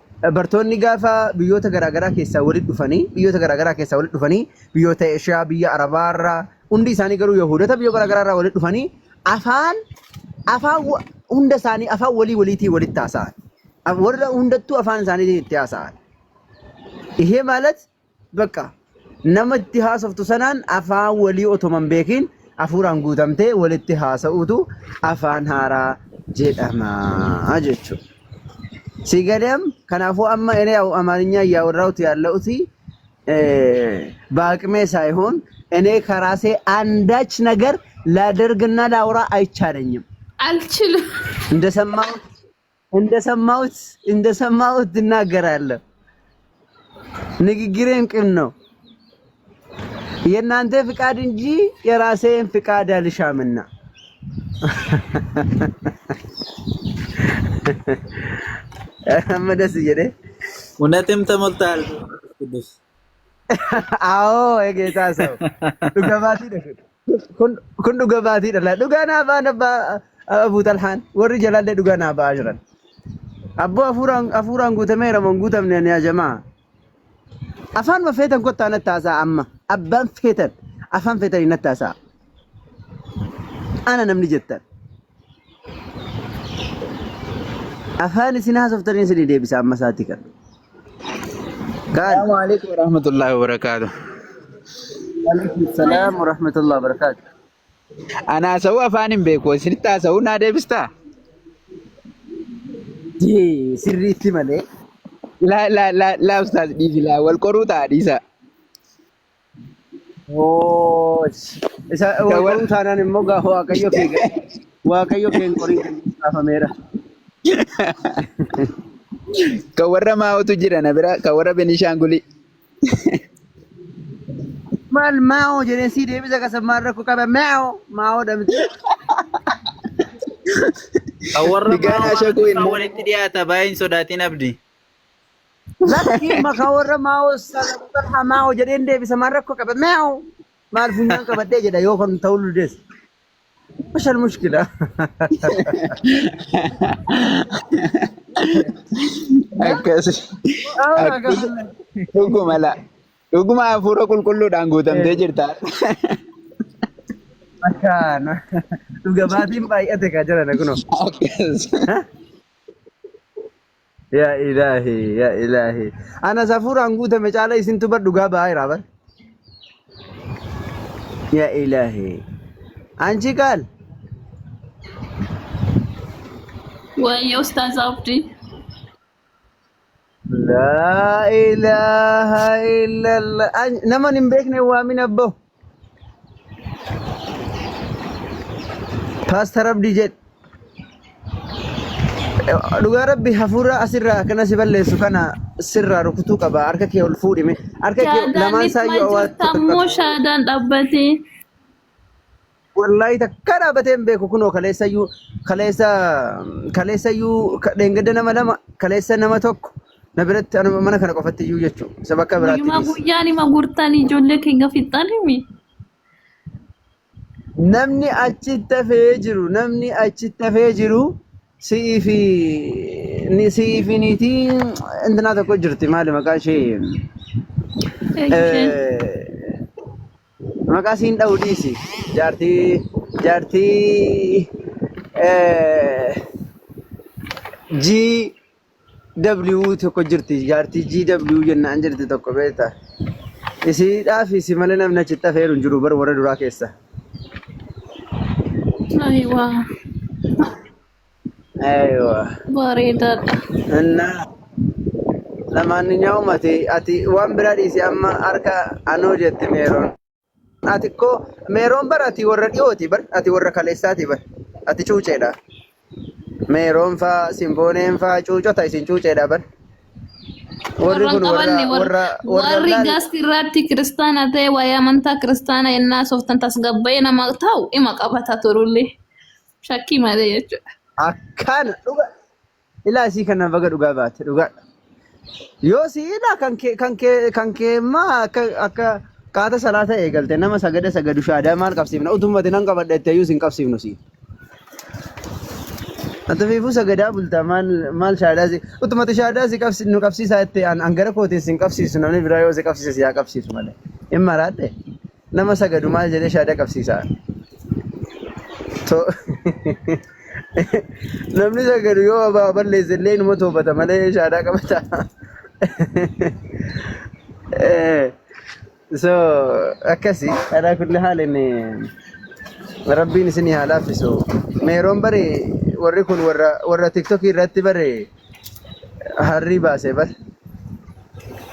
bartoonni gaafa biyyoota garaagaraa keessaa walitti dhufanii biyyoota Eeshiyaa biyya Arabaarraa hundi isaanii garuu Yahuudota biyya garaagaraarraa walitti dhufanii afaan hunda isaanii afaan waliitii walitti haasa'an. Warra hundattuu afaan isaanii itti haasa'an. ይሄ ማለት በቃ nama itti haasoftu sanaan afaan walii otoo hin beekin hafuuraan guutamtee walitti haasa'uutu afaan haaraa jedhama jechuudha. ሲገደም ከናፉ አማ እኔ ያው አማርኛ እያወራሁት ያለሁት በአቅሜ ሳይሆን እኔ ከራሴ አንዳች ነገር ላደርግና ላውራ አይቻለኝም። አልችልም። እንደሰማሁት እናገራለሁ። ንግግሬም ቅን ነው። የእናንተ ፍቃድ እንጂ የራሴን ፍቃድ አልሻምና አመደስ ይሄደ እውነትም ተሞልቷል ቅዱስ። አዎ የጌታ ሰው ዱገባቲ ደክ ኩን ዱገባቲ ደላ ዱጋና ባነባ አቡ ተልሃን ወር ጀላለ ዱጋና ባጅረን አቦ አፉራን ጉተሜ ረመን ጉተምነ ያ ጀማ አፋን መፈተን ኮታ ነታሳ አማ አባን ፈተን አፋን ፈተን ነታሳ አና ነምን ጀተን أفان سينها سفترين سني دي بس أما ساتي كان. السلام عليكم ورحمة الله وبركاته. عليكم السلام ورحمة الله وبركاته. أنا أسوي أفان بيكو سنتا أسوي نادي بستا. جي سري تمالي. لا أستاذ ديزي لا والقروطة ديزا. Oh, isa والقروطة أنا نموجا هو كيو كين قرين كافميرا. Kawarra maa'utu jira na bira kawarra Benishanguli. Mal maa'u jedhee si deebisa kasammaarra ku qaba maa'u damte. Kawarra Digaan maa asha ko waan inna. walitti dhiyaata baay'een sodaatiin abdi. Lakki maka warra maa'oo salamuutan hamaa jedheen deebisa maal rakkoo qaba mee'oo maal funyaan qabadhee jedha yoo kan ta'uu ludees. Mashal mushkila. Akkas. Dhuguma la. Dhuguma hafuura qulqulluudhaan guutamtee jirta. Akkaan dhugabaatiin baay'ate kaa jiran kunoo. Akkas. Yaa ilaahi yaa ilaahi. Ana hafuuraan guutame caala isintu bar dhugaa ba'aa jira bar. Yaa ilaahi. Anchi kaal. Wayyo Ustaz Abdi. La ilaha illallah. Nama hin beekne waamin abbo. Pastor Abdi jedh. Dhugaa rabbi hafuura asirraa kana si balleessu kana sirraa rukutuu qaba harka kee ol fuudhime harka kee lamaan saayyoo Tammoo shaadaan dhaabbatee. wallahi takka dhaabatee hin beeku kunoo kaleessayyuu dheengadda nama lama kaleessa nama tokko na biratti mana kana qofatti iyyuu jechuudha isa bakka biraatti Guyyuma guyyaan hima gurtaan ijoollee keenya fixxanimi. namni achitti hafee jiru si'iifi niitii intinaa tokko jirti maali maqaa ishee maqaa isiin dha'u dhiisi jaartii GW tokko jirti jaartii GW jennaan jirti tokko beekta isiidhaaf isi malee namni achitti hafeeru hin jiru bar warra duraa keessa. Aywa. Aywa. Bareedaadha. Inna lamaannyaawu ati waan biraa dhiisi amma harka anoo jette meeroon. Ati ko meeroon bar ati warra dhiyooti bar ati warra kaleessaati bar ati cuuceedha. Meeroon faa simbooneen faa cuucota isin cuuceedha bar. Warri kun warri gaasti irratti kiristaana ta'e waa'ee amantaa kiristaana yennaa sooftan tasgabbayee nama ta'u ima qabata turullee shakkii malee jechuudha. Akkana dhuga ilaa isii kana baga dhugaa baate dhugaa. Yoo siidha kan kee maa akka qaata salaata eegalte nama sagadu shaadaa maal qabsiifna utumatti nan qabadha ittayyuu sin qabsiifnu sii. Ati fiifuu sagadaa bultaa maal shaadaa si utumatti shaadaa si nu qabsiisaa itti angara kootiin sin qabsiisu namni biraa yoo si qabsiise si haa qabsiisu malee. Hin maraadhe nama sagadu maal jedhee shaadaa qabsiisaa. Namni sagadu yoo balleesse illee numa toobata malee shaadaa qabata. So akkasi alaa kulli haalin rabbiin isinii haa laaffisu. Meeroon bare warri kun warra TikTok irratti bare harrii baase bare.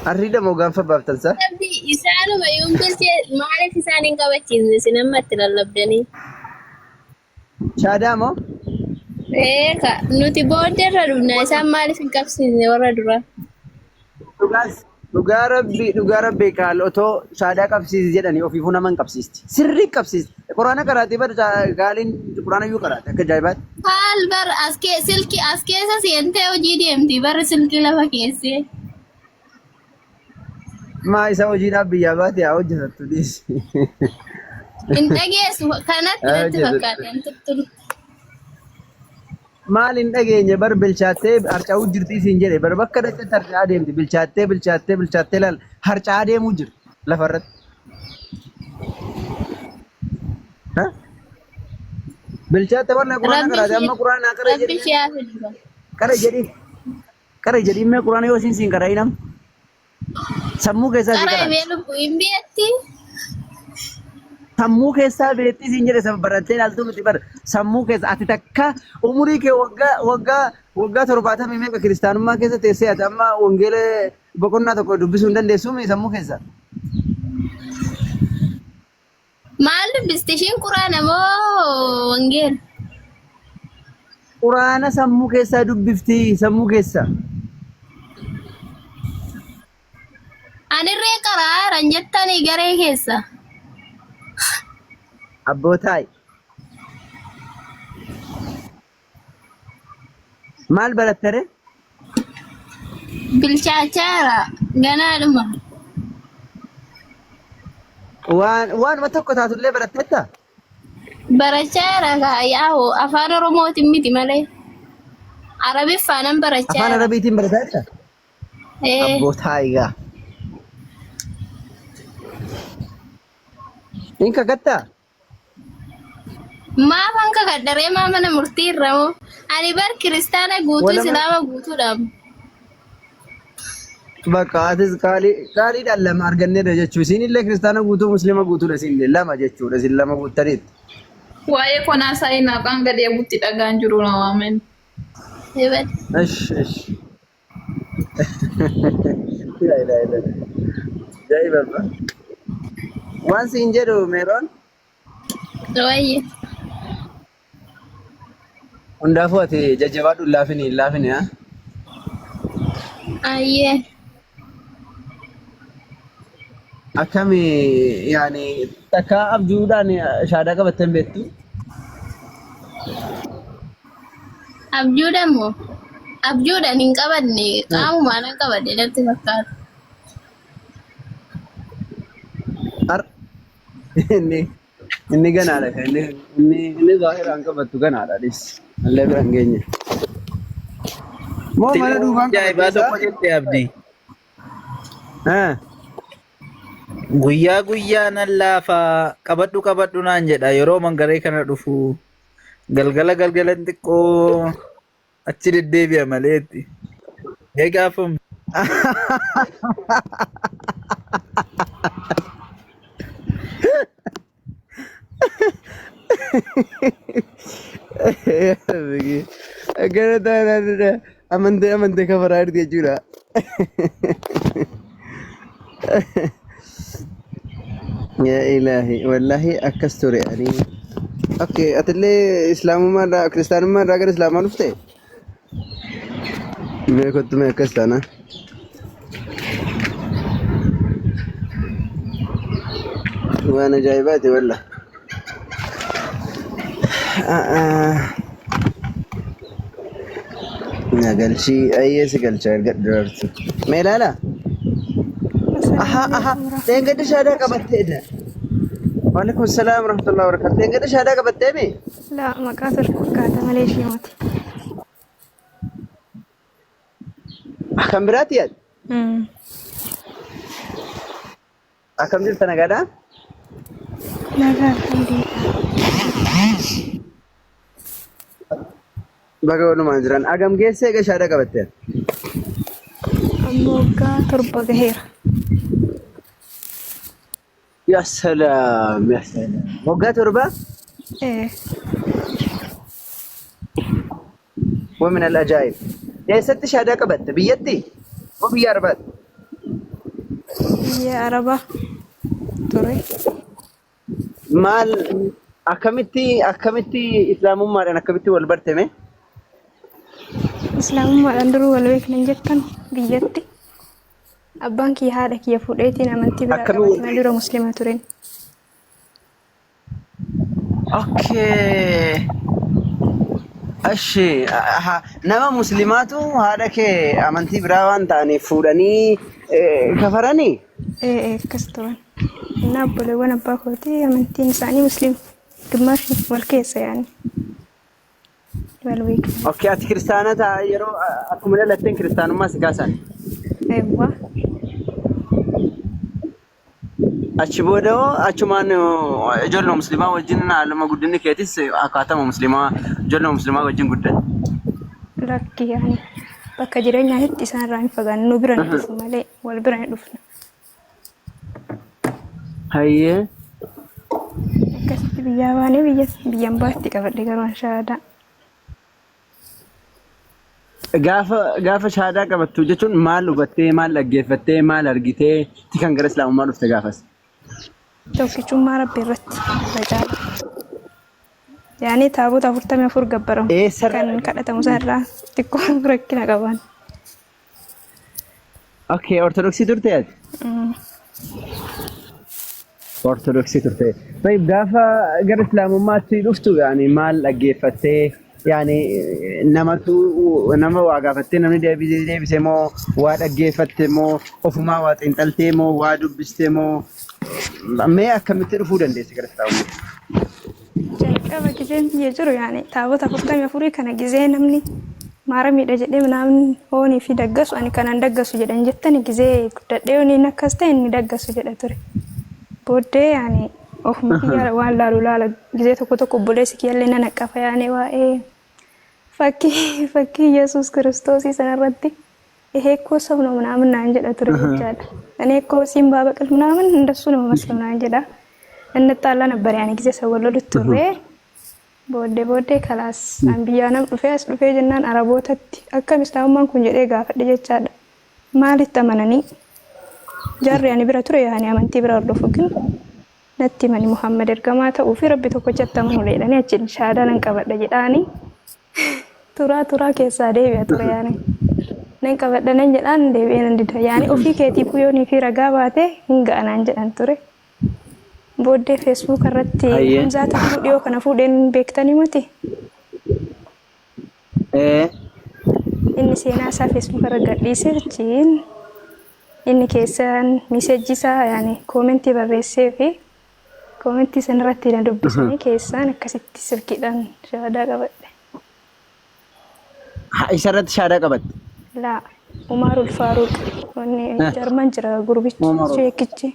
Harrii dhamoo gaanfa baaftansa. Isaanuma yuumpilchee maaliif isaan hin qabachiisne isin amma itti lallabdanii? Shaadaa moo? Eeka nuti booddeerra dhufna isaan maaliif hin qabsiisne warra dura? Dhugaa rabbii qaal otoo shaadaa qabsiisi jedhanii ofiifuu nama hin qabsiisti. Sirrii qabsiisti. Quraana karaatee bar gaaliin quraana iyyuu karaate akka ajaa'ibaatti. Haal bar silkii as keessa seentee hojii deemti bar silkii lafa keessee. Maa isa hojiidhaaf biyyaa baate haa hojjetattu dhiisi. Hin dhageessu kanatti natti fakkaate hin tuttulu. Maal hin dhageenye bar bilchaattee harca'uu jirti isiin jedhe bar bakka dhaqetti harca'aa deemti bilchaattee laal harca'aa deemuu jirti lafarratti. Bilchaattee wanna quraana karaate amma quraana qara jedhi. Rabbi shiyaa fiduudha. Qara jedhi mee quraana yoo siin qara inam. Sammuu keessaa si Qara qara. ibee lubbuu hin beetti. Sammuu keessaa beetti siin jedhe sababa barattee ilaaltuu miti bar sammuu keessa ati takka umurii kee waggaa 70 meeqa kiristaanummaa keessa teessee ati amma wangeela boqonnaa tokko dubbisuu hin dandeessu sammuu keessa. Maal dubbisti ishiin quraana moo wangeela? Quraana sammuu keessaa dubbifti sammuu keessa. Anirree qaraaran jettanii garee keessa. Abbootaay. Maal barattare? Bilchaachara ganaadhuma. Waanuma tokko taatullee baratteetta? Barachaara yaa'u afaan Oromootiin miti malee. Arabiffaanan Afaan barachaara. Arabiitiin barataa jirta? Eh, Abbootaa egaa. Hin kakattaa? maafan kakaddaree maa mana murtii irra moo? Ani bar kiristaana guutuu Walama- islaama guutuudha. Bakka atis qaaliidhaan lama arganneerra jechuu. Isinillee kiristaana guutuu musliima guutuudha isinillee lama jechuudha. Isin lama guuttaniitti. Waa'ee konaa saayinaa qaan gadi eeguutti dhagaan jiru na waamen. Hebel. Ish. Ilaila. Jaa'iba. Waan siin jedhu Meeroon Waayee. hundaafuu ati jajjabaadhu hin laafini haa? Ayyee. Akkami yaani takka abjuudhaan shaadaa qabattee beektu? Abjuudhaan moo? Abjuudhaan hin qabanne qaamumaan hin qabadde natti fakkaata. Inni ganaadha kan inni zaahiraan qabattu ganaadha dhis. Allee bira hin geenye. Moo mana duubaan Ajaa'ibaa tokko jettee abdii. Haa. Guyyaa guyyaa nan laafaa qabadhu naan jedha yeroo mangaree kana dhufu galgala xiqqoo achi deddeebi'a maleetti. Eegaafum. Gara taanaan amantee kafaraa jirti jechuudha. Yaa ilaahi wallahi akkas ture ani. Okay, atillee islaamummaa irraa kiristaanummaa irraa gara islaamaa dhufte? Beekottu mee akkas taana? Waan ajaa'ibaati walla. Na galchii ayyee si galchaa erga duraartu. Mee ilaala? Aha. Leengadda shaadaa qabatteedha. Waalaikum salaam warahmatullahi wabarakatuh. Leengadda shaadaa qabattee mee? لا مقاصر كاتا ماليشيا ماتي Akkam biraati yaad? Akkam jirta nagaadhaa? لا لا الحمد لله Baga walumaan jiran. Agam geessee egaa shaadaa qabattee? أموكا تربة غهير Yaa salaam. Waggaa torba? إيه ومن العجائب. يا ست شهادة قبت بيتي وبيا ربات. يا عربة تري مال أكمتي إسلام ما أنا أكمتي والبرتمه. إسلام ما أندرو والويك ننجتن بيتي أبان كي هذا كي يفوديتي نمنتي بلا أكمل. قبت مالورا مسلمة ترين أوكي. أشي نما مسلماتو هذا كي أمانتي براوان تاني فوراني كفراني. إيه إيه كستوان نابولي وانا باكوتي أمنتي نساني مسلم قماشي والكيسة يعني والويك أوكي أت كريستانا تا يرو أكمل لتين كريستانو ما سكاسان. أيوة أشبودو أشمان جلنا مسلمة وجننا لما قدنا كيتيس أكاتم مسلمة جلنا مسلمة وجن قدنا. لكي يعني bakka jireenya hedduu isaan irraa hin fagaanne nu bira hin dhufu malee wal bira hin dhufne. Hayyee. Akkasitti biyyaa baanee biyyaan baatti qabadhe garuu shaadaa. Gaafa shaadaa qabattu jechuun maal hubattee maal dhaggeeffattee maal argitee kan gara islaamummaa dhufte gaafas. Tokkichummaa rabbi irratti facaala. Yaani taabota 44 gabbaramu kan kadhatamu isaa irraa xiqqoo rakkina qaban. Okay, ortodoksii turte ati? Ortodoksii turte. Tayyib gaafa gara islaamummaatti dhuftu yaani maal dhaggeeffattee يعني nama waa gaafattee namni deebisee moo waa dhaggeeffatte moo ofumaa waa xiinxaltee moo waa dubbiste moo mee akkamitti dhufuu dandeesse gara taa'u? jalqaba gizeen biyya jiru yaani taabota 44 kana gizee namni maaramiidha jedhee namni hoonii fi daggasu ani kanan daggasu jedhan jettani gizee guddadhee hooniin akkas ta'e inni daggasu jedha ture. Booddee yaani ofuma kiyya waan laala gizee tokko obboleessi kiyyallee nan haqqafa yaani waa'ee fakkii Yesuus Kiristoosii sanarratti eekkoo sabno ምናምን naan jedha ture jechaadha. Ani eekkoo simbaa baqal ምናምን እንደሱ ነው መስሎ naan jedha. እንጣላ ነበር ያኔ ጊዜ ሰወለዱት ቱሬ ቦዴ ከላስ አንቢያንም ዱፌስ ዱፌ ጀናን አረቦተት አከም ኢስላሙማን ኩን ጀዴ ጋፈደ ጀቻዳ ማለት ተመነኒ ጃር ያኔ ብራ ቱሬ ያኔ አመንቲ ብራ ወርዶፉ ግን ነቲ ማኒ ሙሐመድ እርገማታ ኡፊ ረቢ ተኮቸተም ነው ለኔ አችን ሻዳ ነን ቀበደ ጀዳኒ ቱራ ኬሳ ዴቢያ ቱሬ ያኔ ነን ቀበደ ነን ጀዳን ዴቢያ እንዲዳ ያኔ ኡፊ ኬቲ ኩዮኒ ፊ ረጋባቴ እንጋናን ጀዳን ቱሬ Booddee Facebook irratti hamzaata dhiyoo kana fuudheen beektanii miti. Inni seenaa isaa Facebook irra gadhiisee jechiin inni keessaan miseejji isaa yaani koomentii barreessee fi koomentii san irratti na dubbisanii keessaan akkasitti silkiidhaan shaadaa qabadhe. Isa irratti shaadaa qabadde? Laa Umarul Faaruq wanni Jarman jira gurbichi sheekichi.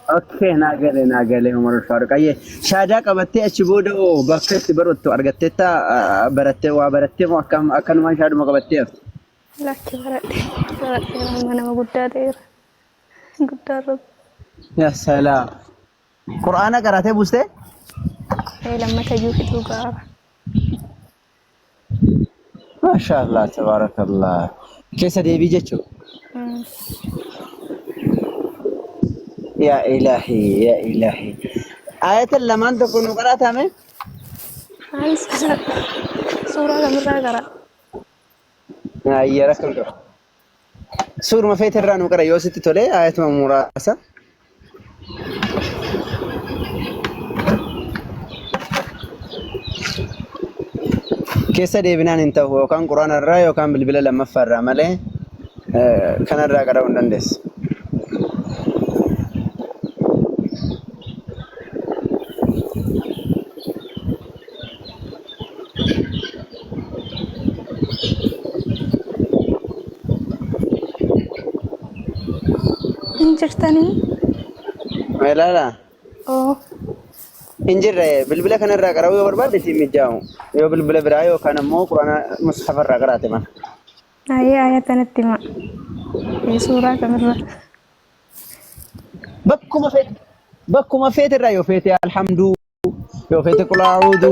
Okay, naagale Umarul Faaruq. Ayyee shaadaa qabattee achi booda bakka itti barattu argatteetta barattee moo akkanumaan shaaduma qabattee hafte? Lakki baradhe nama guddaa ta'eera. Guddaa irra. Yaa salaam. Qur'aana qaraatee buustee? Lammata iyyuu fixuu gaaba. Maashaallah tabaarakallah. Keessa deebii jechuudha. يا إلهي آية لمن تكون قرأتها من؟ هاي سورة كم قرأ؟ يا ركن سورة ما فيت الرانو قرأ يوسف تولي آية مراسة كيسة دي بنان انتهوا وكان قرآن الرأي وكان بالبلاد لما فرع ملي كان الرأي قرأ وندس injirtani لا انجر بالبلا كان الرا قراوي برباد تي مجاو يو بالبلا برايو كان مو قران مصحف الرا قرات ما آية تنتما في سورة كامرة بكم فيت الرا فيت الحمد يو فيت قل اعوذ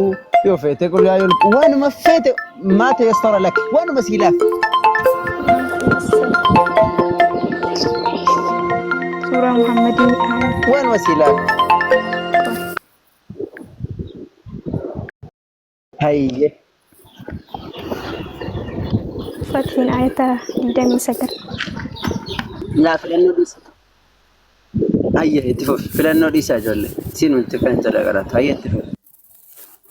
يو فيت قل يا وين ما فيت ما تيسر لك وين مسيلاف سورة محمد وين وسيلة؟ هاي فتحين آية دمي سكر لا فلانو ديس هاي اتفق فلانو ديس أجل سين من تفين تلاقرات هاي اتفق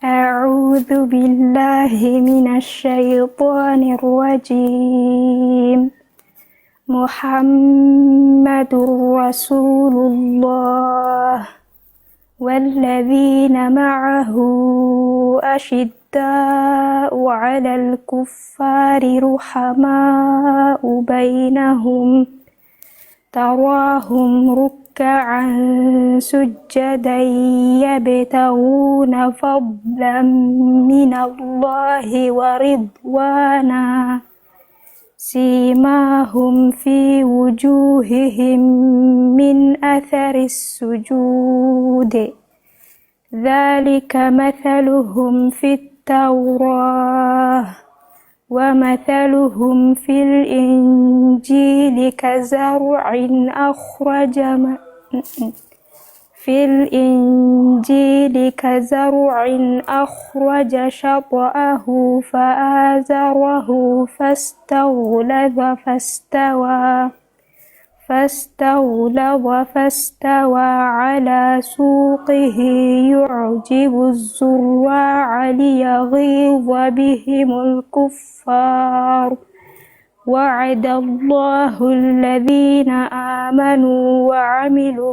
أعوذ بالله من الشيطان الرجيم محمد رسول الله والذين معه أشداء على الكفار رحماء بينهم تراهم ركعا سجدا يبتغون فضلا من الله ورضوانا سيماهم في وجوههم من أثر السجود ذلك مثلهم في التوراة ومثلهم في الإنجيل كزرع أخرج شطأه فآزره فاستغلظ فاستغلظ فاستوى على سوقه يعجب الزراع ليغيظ بهم الكفار وعد الله الذين آمنوا وعملوا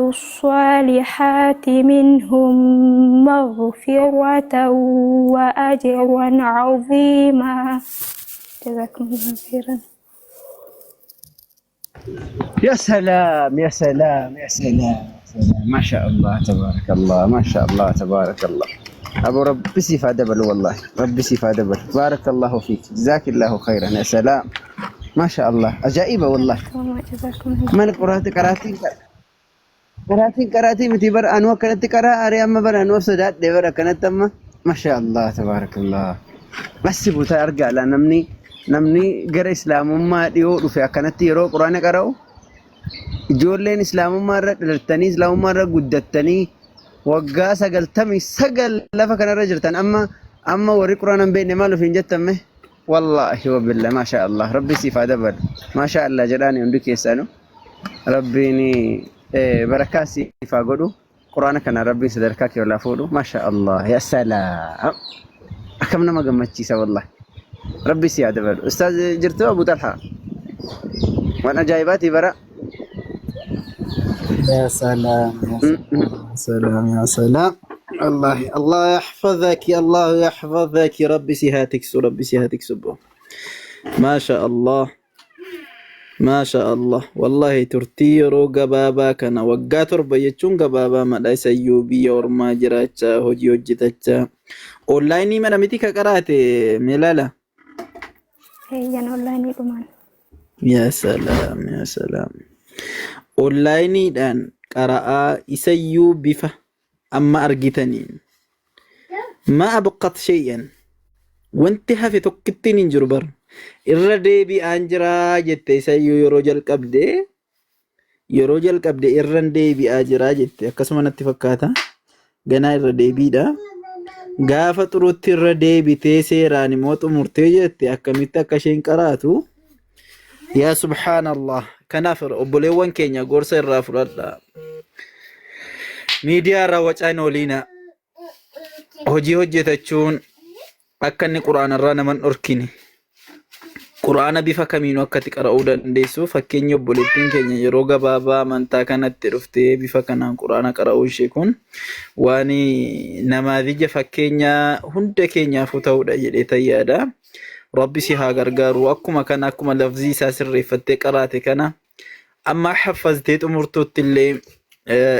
الصالحات منهم مغفرة وأجرا عظيما جزاكم الله خيرا. يا سلام يا سلام يا سلام. ما شاء الله تبارك الله، ما شاء الله تبارك الله. أبو ربي سيف دبل، والله ربي سيف دبل. بارك الله فيك، جزاك الله خيرا. يا سلام ما شاء الله، عجائبة والله. من قراتي متبر أنو كانت قرا أري أما بر أنو صدات دبر كانت أما ما شاء الله تبارك الله. بس بوتا أرجع namni gara islaamummaa dhiyoo dhufe akkanatti yeroo quraana qara'u ijoolleen islaamummaa irra dhalatanii islaamummaa irra guddattanii waggaa 99 lafa kanarra jirtan amma warri quraana hin beekne maal ofiin jettamme wallahi wa billah ma sha Allah rabbi sifa dabal ma sha Allah jedhaani hundi keessanu rabbiin barakaa sifa godhu quraana kana rabbiin sadarkaa kee wala fuudhu ma sha Allah. ya salaam akam nama gammachiisa wallahi. ربي سيادة بل أستاذ جرتو أبو طلحة وأنا جايباتي برا. يا سلام يا سلام يا سلام. الله يحفظك، يا الله يحفظك، ربي سيهاتك ربي سيهاتك سبو. ما شاء الله ما شاء الله والله. ترتيرو قبابا كان وقاتر بيتشون قبابا ما لا سيوبي ورما جراتشا هجي هجتاتشا أونلايني من أمتك قراتي ملالا. Yan online dhumaan. يا سلام يا سلام. أونلايني دان قراءة يسيو بفا أما أرجتني ما أبقت شيئا وانتهى في تكتين جربر الردي بأنجرا جت يسيو يروجل قبدي الرندي بأجرا جت كسمنا اتفقاتا جنا الردي بيدا gaafa xurutti irra deebitee seeraan immoo murtee jette akkamitti akka isheen qaraatu yaa subhaanallah. kanaaf obboleewwan keenya gorsa irraa fudhadha. miidiyaa irraa wacaan oliina hojii hojjetachuun akka inni quraana irraa naman dhorkine quraana bifa kamiinuu akkatti qara'uu dandeessu. fakkeenya obboleettiin keenya yeroo gabaabaa amantaa kanatti dhuftee bifa kanaan quraana qara'uu ishee kun waan namaadija fakkeenya hunda keenyaaf ta'uudha jedhee tayyaadha. rabbi si haa gargaaru. akkuma kana akkuma lafzii isaa sirreeffattee qaraate kana amma haffaztee xumurtuutti illee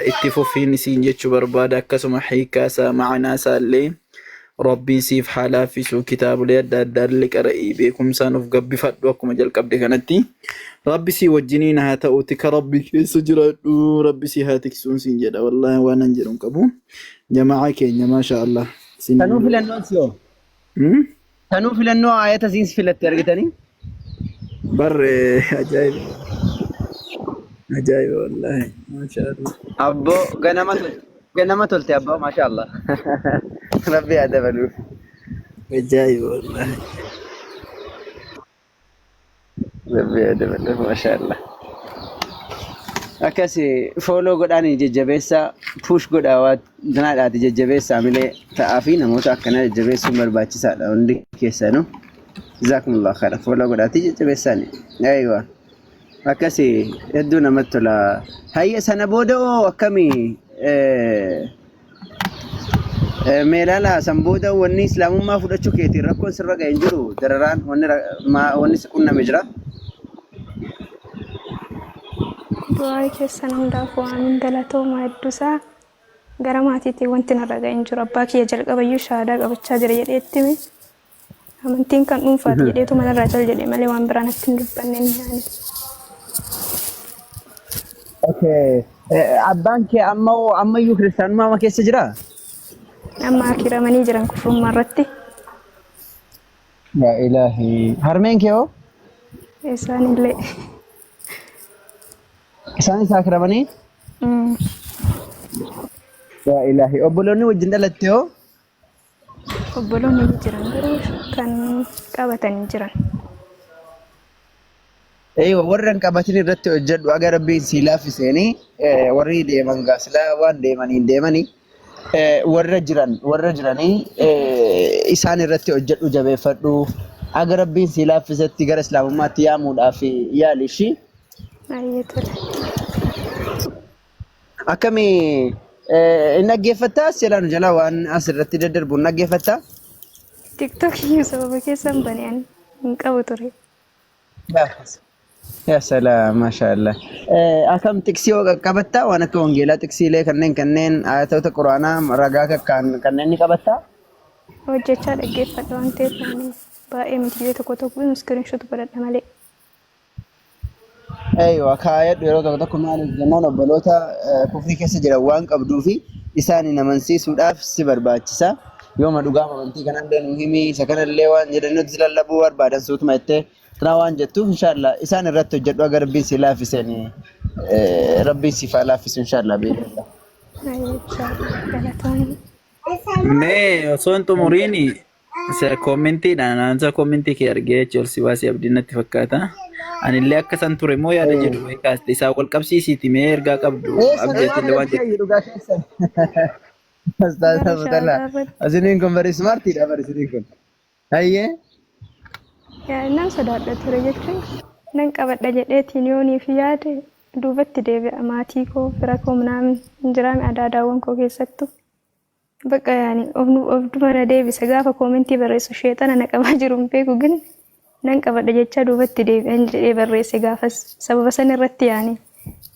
itti fufiin isiin jechuu barbaada. akkasuma hiikaasaa macanaasaa illee rabbiin siif haalaafisu kitaabilee adda addaa illee qara'ii beekumsaan of gabbifadhu akkuma jalqabde kanatti. rabbi si wajjiniin haa ta'uuti ka rabbi keessa jiraadhu. rabbi si haa tiksuun siin jedha. wallahi waan an jedhu qabu jamaa keenya maasha Allah. Tanuu filannoo siyoo. Tanuu filannoo ayata siin filatte argitanii. barre ajaa'iba wallahi maasha Allah. Abbo ganama tolte abbo maasha Allah. rabbi haa dabalu. ajaa'iba wallahi. rabbi haa dabalu maasha Allah. akkasi follow godhaani jajjabeessa push godhaa waa danaadhaati jajjabeessa milee ta'aa fi namoota akkana jajjabeessuun barbaachisaadha hundi keessanuu. jazakumullahu khairan. follow godhaati jajjabeessaani. aywa akkasi hedduu namatti tola. hayya sana booda akkamii meelaala san booda wanni islaamummaa fudhachuu keetiin rakkoon sirra ga'e hin jiru. dararaan wanni si qunname jira. Du'aa keessan hundaaf waan galatooma hedduusaa gara maatiitiin wanti narra ga'e hin jiru. Abbaa kiyya jalqabayyuu shahaadaa qabachaa jira jedheetti amantiin kan dhuunfaati jedheetu manarraa cal jedhe malee waan biraan natti hin dubbanne ni yaani. Abbaan kee ammayyuu kiristaanummaa keessa jiraa? Amma akiramanii jiran kufrummaa irratti. Yaa ilaahi. Harmeen kee hoo? Isaanillee. Isaanis akiramanii? Yaa ilaahi. Obboloonni wajjin dhalatte hoo? Obboloonni jiran garuu kan qabatanii jiran. warran qabatin irratti hojjedhu aga rabbiin si laaffiseenii warri deeman gaasilaa waan deemanii warra jiranii isaan irratti hojjedhu jabeeffadhu aga rabbiin si laaffisetti gara islaamummaatti yaamuudhaaf yaalishi Ayyetole. akkami naggeeffattaa seelaan jala waan asirratti daddarbu naggeeffattaa TikTok iyyuu sababa keessan baneen hin qabu ture. يا سلام ما شاء الله أكم تكسي وقبتها وأنا كونجيلا تكسي ليه كنن آيات القرآن رجاك كنني قبتها Hojjechaa dhaggeeffadha waan ta'eef baay'ee miti tokko tokko iskiriinshoot godhadha malee. أيوة كايد يرو تقول ما الجنون بلوتا كفري كيس جرا وان قبضوفي إساني نمنسي سوداف سبر باتشسا يوم الدعاء منتي كان عندنا مهمي سكان الليوان جرنا نزل اللبوار بعد سوت ما يته تراوان جتو إن شاء الله إسان الرت جد وأجر ربي سلا في سنة ربي سفلا في إن شاء الله بإذن الله. Me osoo hin xumuriini koomentiidhaan aansa koomentii kee argee jechuun si waasii abdiinatti fakkaata. Ani illee akka san ture moo yaada jedhu beekaasti isaa wal qabsiisiiti mee ergaa qabdu abdeetillee waan jedhu. Asiniin kun bari smartiidha bari isiniin kun. Hayyee. Nan sodaadha ture jechuun nan qabadha jedheetiin yoonii fi yaade duubatti deebi'a maatii koo fira koo minaamin injiraami adaadaawwan koo keessattu. Bakka yaani ofduma na deebisa gaafa koomentii barreessu sheexana na qabaa jiru hin beeku gin nan qabadha jecha duubatti deebi'an jedhee barreesse gaafas sababa san irratti yaani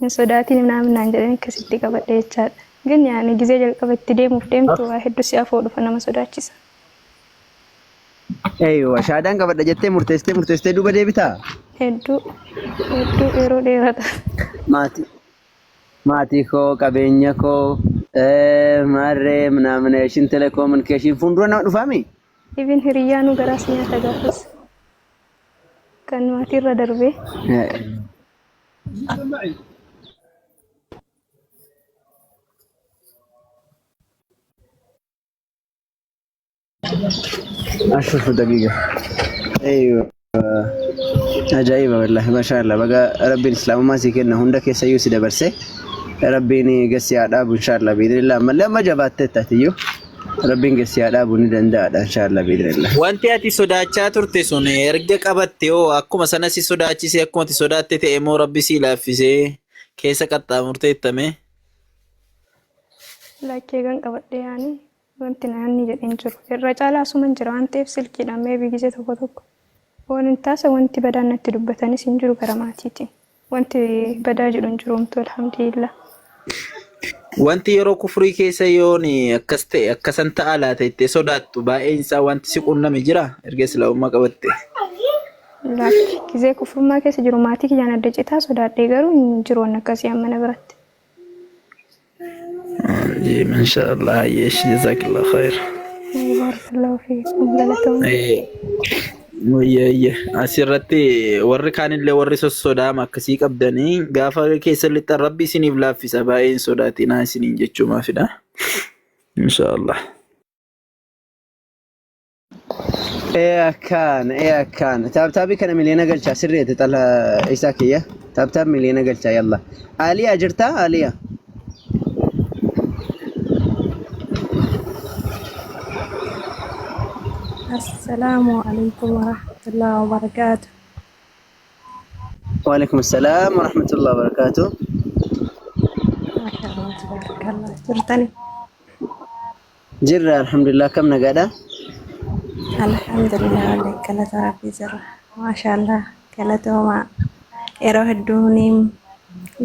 hin sodaatiin minaamin naan jedhanii akkasitti qabadha jechaadha. Gin yaani gizee jalqabatti deemuuf deemtu waa hedduu si afoo dhufa nama sodaachisa. Eeyyo shaadaan qabadha jettee murteessitee duuba deebitaa? Hedduu yeroo dheerata. Maatii koo qabeenya koo maarree ምናምን telekominikeeshin fuuldura nama dhufaami? Ibin hiriyaa nu garaas nyaata gaafas kan maatii irra darbee. أشوف دقيقة أيوة عجيبة والله ما شاء الله بقى ربي الإسلام ما سيكلنا هندك يسيوسي دبرسي ربيني قسي عذاب إن شاء الله بإذن الله ما جبت تتاتيو ربين قسي عذاب ندندا إن شاء الله بإذن الله Wanti ati sodaachaa turte sun erga qabatte hoo akkuma sana si sodaachisee akkuma ati sodaatte ta'e immoo rabbi si laaffisee keessa qaxxaamurteettame. Lakkee kan qabadhe yaani wanti naanni jedheen jiru irra caalaa asuman jira waan ta'eef silkiidhaan mee bigisee tokko waan hin taasa wanti badaan natti dubbatanis hin jiru gara maatiitiin wanti badaa jedhu hin jiru umtu alhamdulillah. Wanti yeroo kufrii keessa yoon akkas ta'e akkasan ta'a laata itti sodaattu baay'een isaa wanti si qunname jira erga islaamummaa qabatte. Lakki gizee kufrummaa keessa jiru maatii kiyyaan adda citaa sodaadhee garuu hin jiru waan akkasii amma na biratti. جيم إن شاء الله عايش جزاك الله خير. بارك الله فيكم غلطون. ويا asirratti warri kaanillee warri sossodaama akkasii qabdanii gaafa keessatti rabbi isiniif laaffisa baay'een sodaatinaa isiniin jechuumaafidha. Inshaallah. كان تابي كان ملينا قلشة سرية تطلع إساكية تاب ملينا قلشة يلا آلية جرتا آلية السلام عليكم ورحمة الله وبركاته. وعليكم السلام ورحمة الله وبركاته. ما شاء الله تبارك الله. جرتني؟ جرة الحمد لله. كم نقادا؟ الحمد لله عليك كلا ترى في جرة ما شاء الله كلا توما إروح الدونيم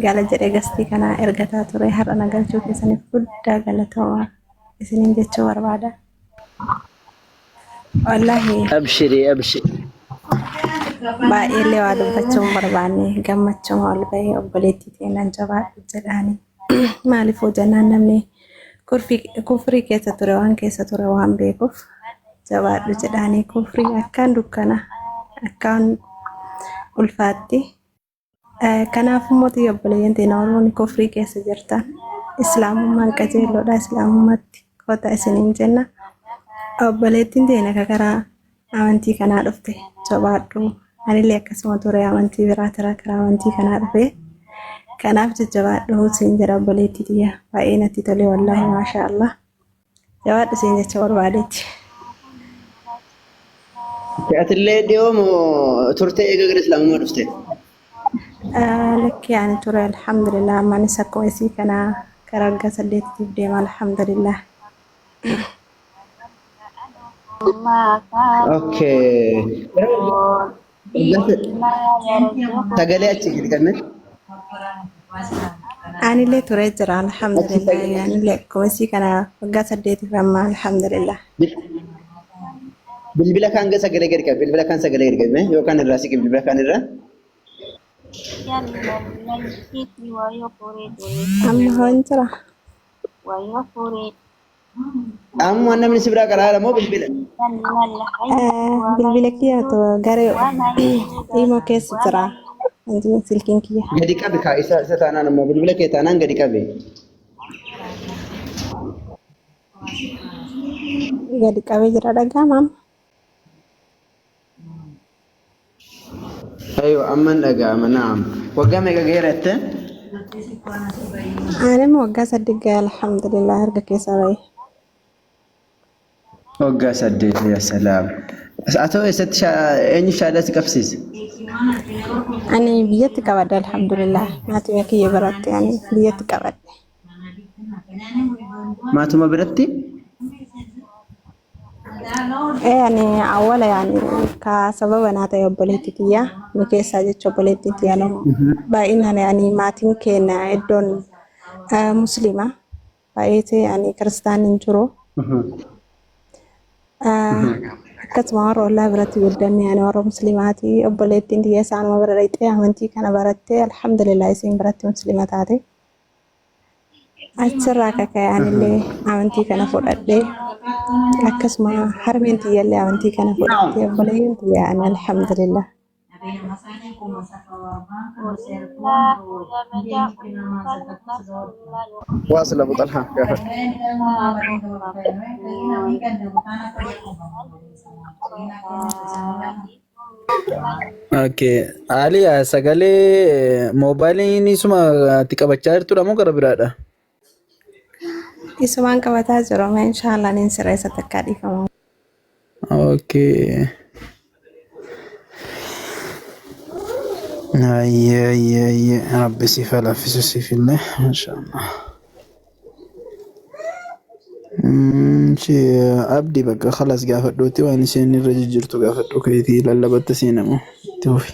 قال جري قصدي كنا إرقتا تري هر أنا قال شوف سنة فدا قال توما سنين جت شوار بعده والله أبشري baay'ee illee waa dubbachuun barbaanne gammachuun ol bahee obboleettii teenan jabaa jedhani maaliif hojjannaan namni kufrii keessa ture waan keessa ture waan beekuuf jabaadhu jedhanii kufrii akkaan dukkana akkaan ulfaatti kanaaf mootii obboleeyyan teena oromoon kufrii keessa jirtan islaamummaan qajeeloodha islaamummaatti kota isiniin jenna obboleettiin teena kakaraa amantii kanaa dhufte jabaadhu anillee akkasuma ture amantii biraa karaa amantii kanaa dhufee kanaaf jajjabaadhu siin jedha obboleettii tiyya baay'ee natti tole wallaahi maasha Allah jawaadhu siin jecha barbaadetti. Atillee dhiyoo moo turtee eega gara islaamummaa dhufte? Lakki ani ture alhamdulillah ammanis akkuma isii kana karaa waggaa 8tiif deema alhamdulillah. Okay. Sagalee achi gadi qabne? Anillee ture jira alhamdulillah anillee akkuma isii kana waggaa 8tiif amma alhamdulillah. Bilbila kan ga sagalee gadi qabe bilbila kan sagalee gadi qabe yookaan irraa si bilbila kan irraa amma hoon jira. Amma namni si biraa qaraara moo bilbila? Bilbila kiyya to garee imo keessa jira. Anti silkiin kiyya. Gadi qabe ka isa taanaan amma bilbila kee taanaan gadi qabe. Gadi qabee jira dhagaa maam. Ayo amman dhagaa naam. Waggaa meeqa geeratte? Ani mo waggaa 8 gaa alhamdulillah harka keessa bahe. Waggaa 8 ya salaam. Atoo eessatti eenyu shaadaa si qabsiise? Ani biyyatti qabadde alhamdulillah maatii kiyya biratti ani biyyatti qabadde. Maatuma biratti? Yani awwala yani ka sababa naata obboleettii tiyya nu keessa jecha obboleettii tiyya no baay'inaan yani maatiin keenya iddoon muslima baay'ee yani kiristaanin jiru. Akkasuma warra ollaa biratti guddanne yani warra muslimaati obboleettiin tiyya isaanuma bira dhaqxee amantii kana barattee alhamdulillah isin biratti muslima taate. Achirraa kakayaanillee amantii kana fudhadhee akkasuma harmeen tiyyallee amantii kana fudhattee obboleeyyiin tiyya ani alhamdulillah. واصل ابو طلحه Okay. Ali sagalee moobaayiliin isuma itti qabachaa jirtudha moo gara biraadha? Isumaan qabataa jiru ma inshallah nin sirreessa takka dhiifama. Okay. Ayye rabbi si falaffisu si fille mashallah. Abdi bakka khalas gaafadhuuti waan isheen irra jijjiirtu gaafadhu keetii lallabatta seenamu itti ofi.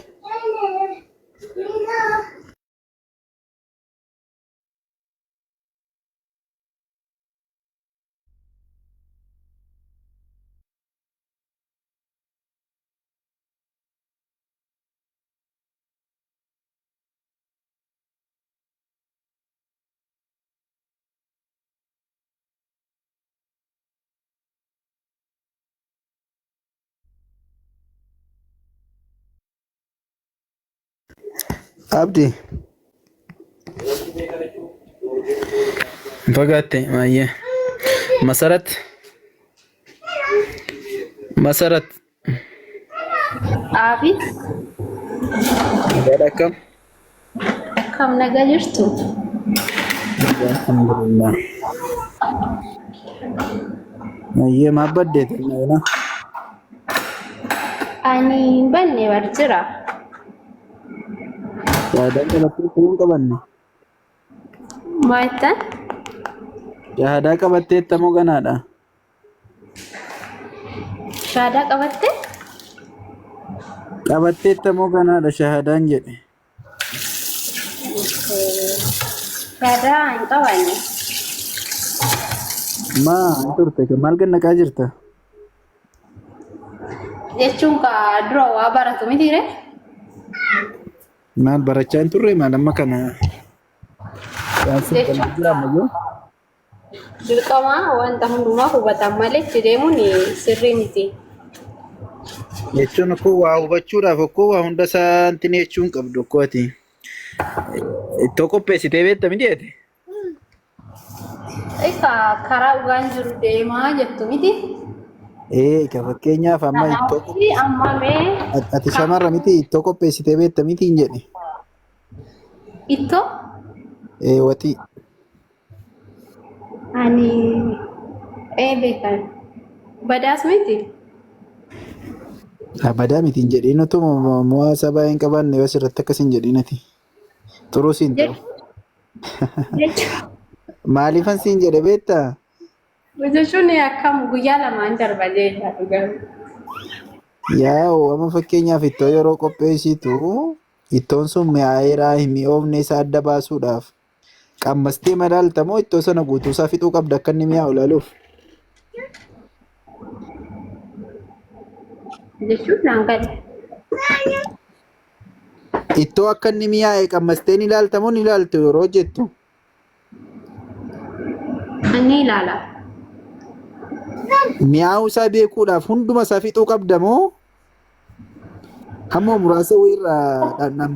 Abdi fagaatte maayye masarat Abi akkam akkam nagaa jirtu? alhamdulillah maayye maabbaddeete na Ani banne barjira. yaadaan qabattee kun qabanne Maaytan? yaadaa qabattee tamoo ganaadha Shaadaa qabatte? qabattee tamoo ganaadha shahaadaan jedhe Shaadaa hin qabanne. maa turte maal gannaqaa jirta Jechuun ka dura waa baratu mitiire? maal barachaa hin turre maal amma kana Dirqama wanta hundumaa hubatan malee itti deemuun sirrii miti. jechuun akkoo waa hubachuudhaaf akkoo waa hunda isaantiin jechuun qabdu akkoo ati ittoo qopheessitee beekta miti ati Karaa dhugaan jiru deemaa jettu miti. Ka fakkeenyaaf amma Kanaafii amma mee ati shamarra miti ittoo qopheessitee beekta miti hin jedhe. ittoo Watii ani beekan badaas miti. badaa miti hin jedhin utuma mo'aa sabaa hin qabaanne yoo asirratti akkas hin jedhinati. Xuruu siin ta'u. Maaliifan siin jedhe beektaa? Jechuun akkam guyyaa lamaan darba jechuudha dhugamu. Amma fakkeenyaaf ittoo yeroo qopheessitu ittoon sun mi'aayeeraa hin mi'oofne isa adda baasuudhaaf qammastee madaaltamoo ittoo sana guutuusaa fixuu qabda akka inni mi'aawu ilaaluuf. Jechuun naan gale. Ittoo akka inni mi'aaye qammasteen ilaaltamoo ni ilaaltu yeroo jettu. Ani ilaala. Mi'aawu isaa beekuudhaaf hunduma isaa fixuu qabda moo hamma muraasa wayirraa